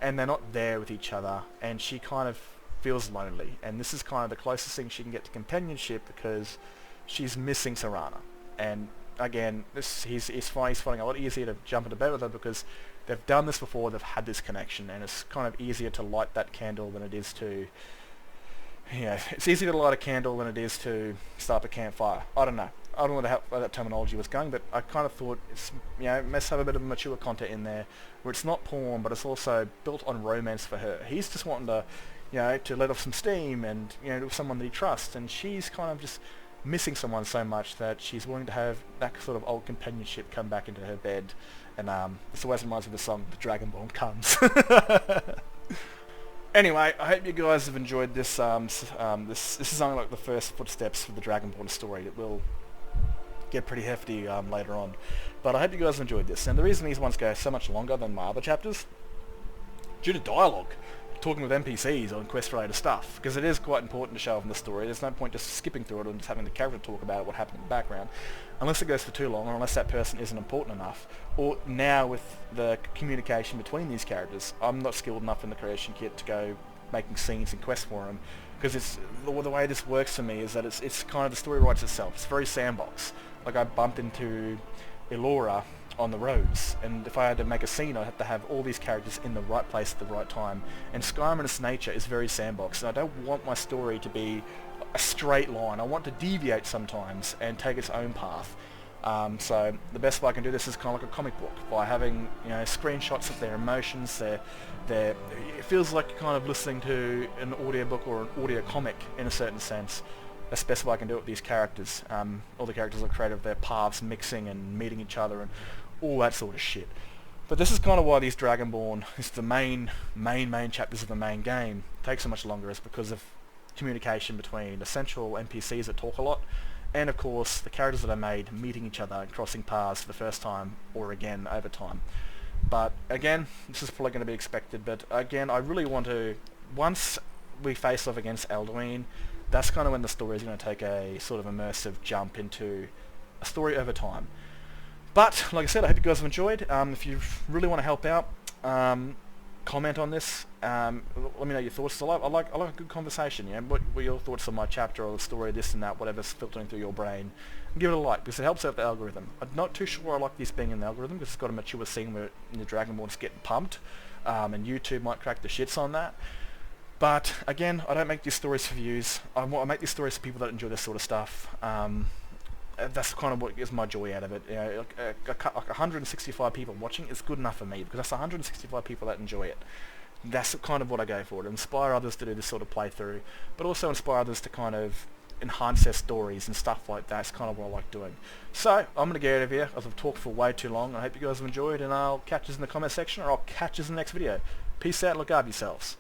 and they're not there with each other, and she kind of feels lonely, and this is kind of the closest thing she can get to companionship because she's missing Sorana. And again, he's finding a lot easier to jump into bed with her because they've done this before, they've had this connection, and it's kind of easier to light that candle than it is to, you know, it's easier to light a candle than it is to start a campfire. I don't know where that terminology was going, but I kind of thought it's, you know, must have a bit of mature content in there where it's not porn, but it's also built on romance for her. He's just wanting to, you know, to let off some steam and, you know, with someone that he trusts, and she's kind of just missing someone so much that she's willing to have that sort of old companionship come back into her bed. And this always reminds me of the song "The Dragonborn Comes." Anyway, I hope you guys have enjoyed this. This is only like the first footsteps for the Dragonborn story. It will get pretty hefty later on, but I hope you guys enjoyed this. And the reason these ones go so much longer than my other chapters, due to dialogue, talking with NPCs on quest-related stuff, because it is quite important to show off in the story. There's no point just skipping through it and just having the character talk about what happened in the background, unless it goes for too long, or unless that person isn't important enough. Or now with the communication between these characters, I'm not skilled enough in the creation kit to go making scenes and quests for them, because it's the way this works for me is that it's kind of, the story writes itself. It's very sandbox. Like, I bumped into Elora on the roads, and if I had to make a scene, I'd have to have all these characters in the right place at the right time. And Skyrim in its nature is very sandbox, and I don't want my story to be a straight line. I want to deviate sometimes and take its own path. So the best way I can do this is kind of like a comic book, by having, you know, screenshots of their emotions. It feels like you're kind of listening to an audiobook or an audio comic in a certain sense. That's the best way I can do it with these characters. All the characters are creative, their paths mixing and meeting each other and all that sort of shit. But this is kind of why these Dragonborn, it's the main chapters of the main game, take so much longer, is because of communication between the central NPCs that talk a lot, and of course the characters that are made meeting each other and crossing paths for the first time or again over time. But again, this is probably going to be expected, but again, I really want to, once we face off against Alduin, that's kind of when the story is going to take a sort of immersive jump into a story over time. But, like I said, I hope you guys have enjoyed. If you really want to help out, comment on this. Let me know your thoughts. I like a good conversation. You know, what were your thoughts on my chapter or the story, this and that, whatever's filtering through your brain. Give it a like, because it helps out the algorithm. I'm not too sure I like this being in the algorithm, because it's got a mature scene where the Dragonborn's getting pumped, and YouTube might crack the shits on that. But, again, I don't make these stories for views. I make these stories for people that enjoy this sort of stuff. That's kind of what gives my joy out of it. You know, like 165 people watching is good enough for me, because that's 165 people that enjoy it. That's kind of what I go for, to inspire others to do this sort of playthrough, but also inspire others to kind of enhance their stories and stuff like that. That's kind of what I like doing. So, I'm going to get out of here, as I've talked for way too long. I hope you guys have enjoyed, and I'll catch you in the comment section, or I'll catch you in the next video. Peace out, look after yourselves.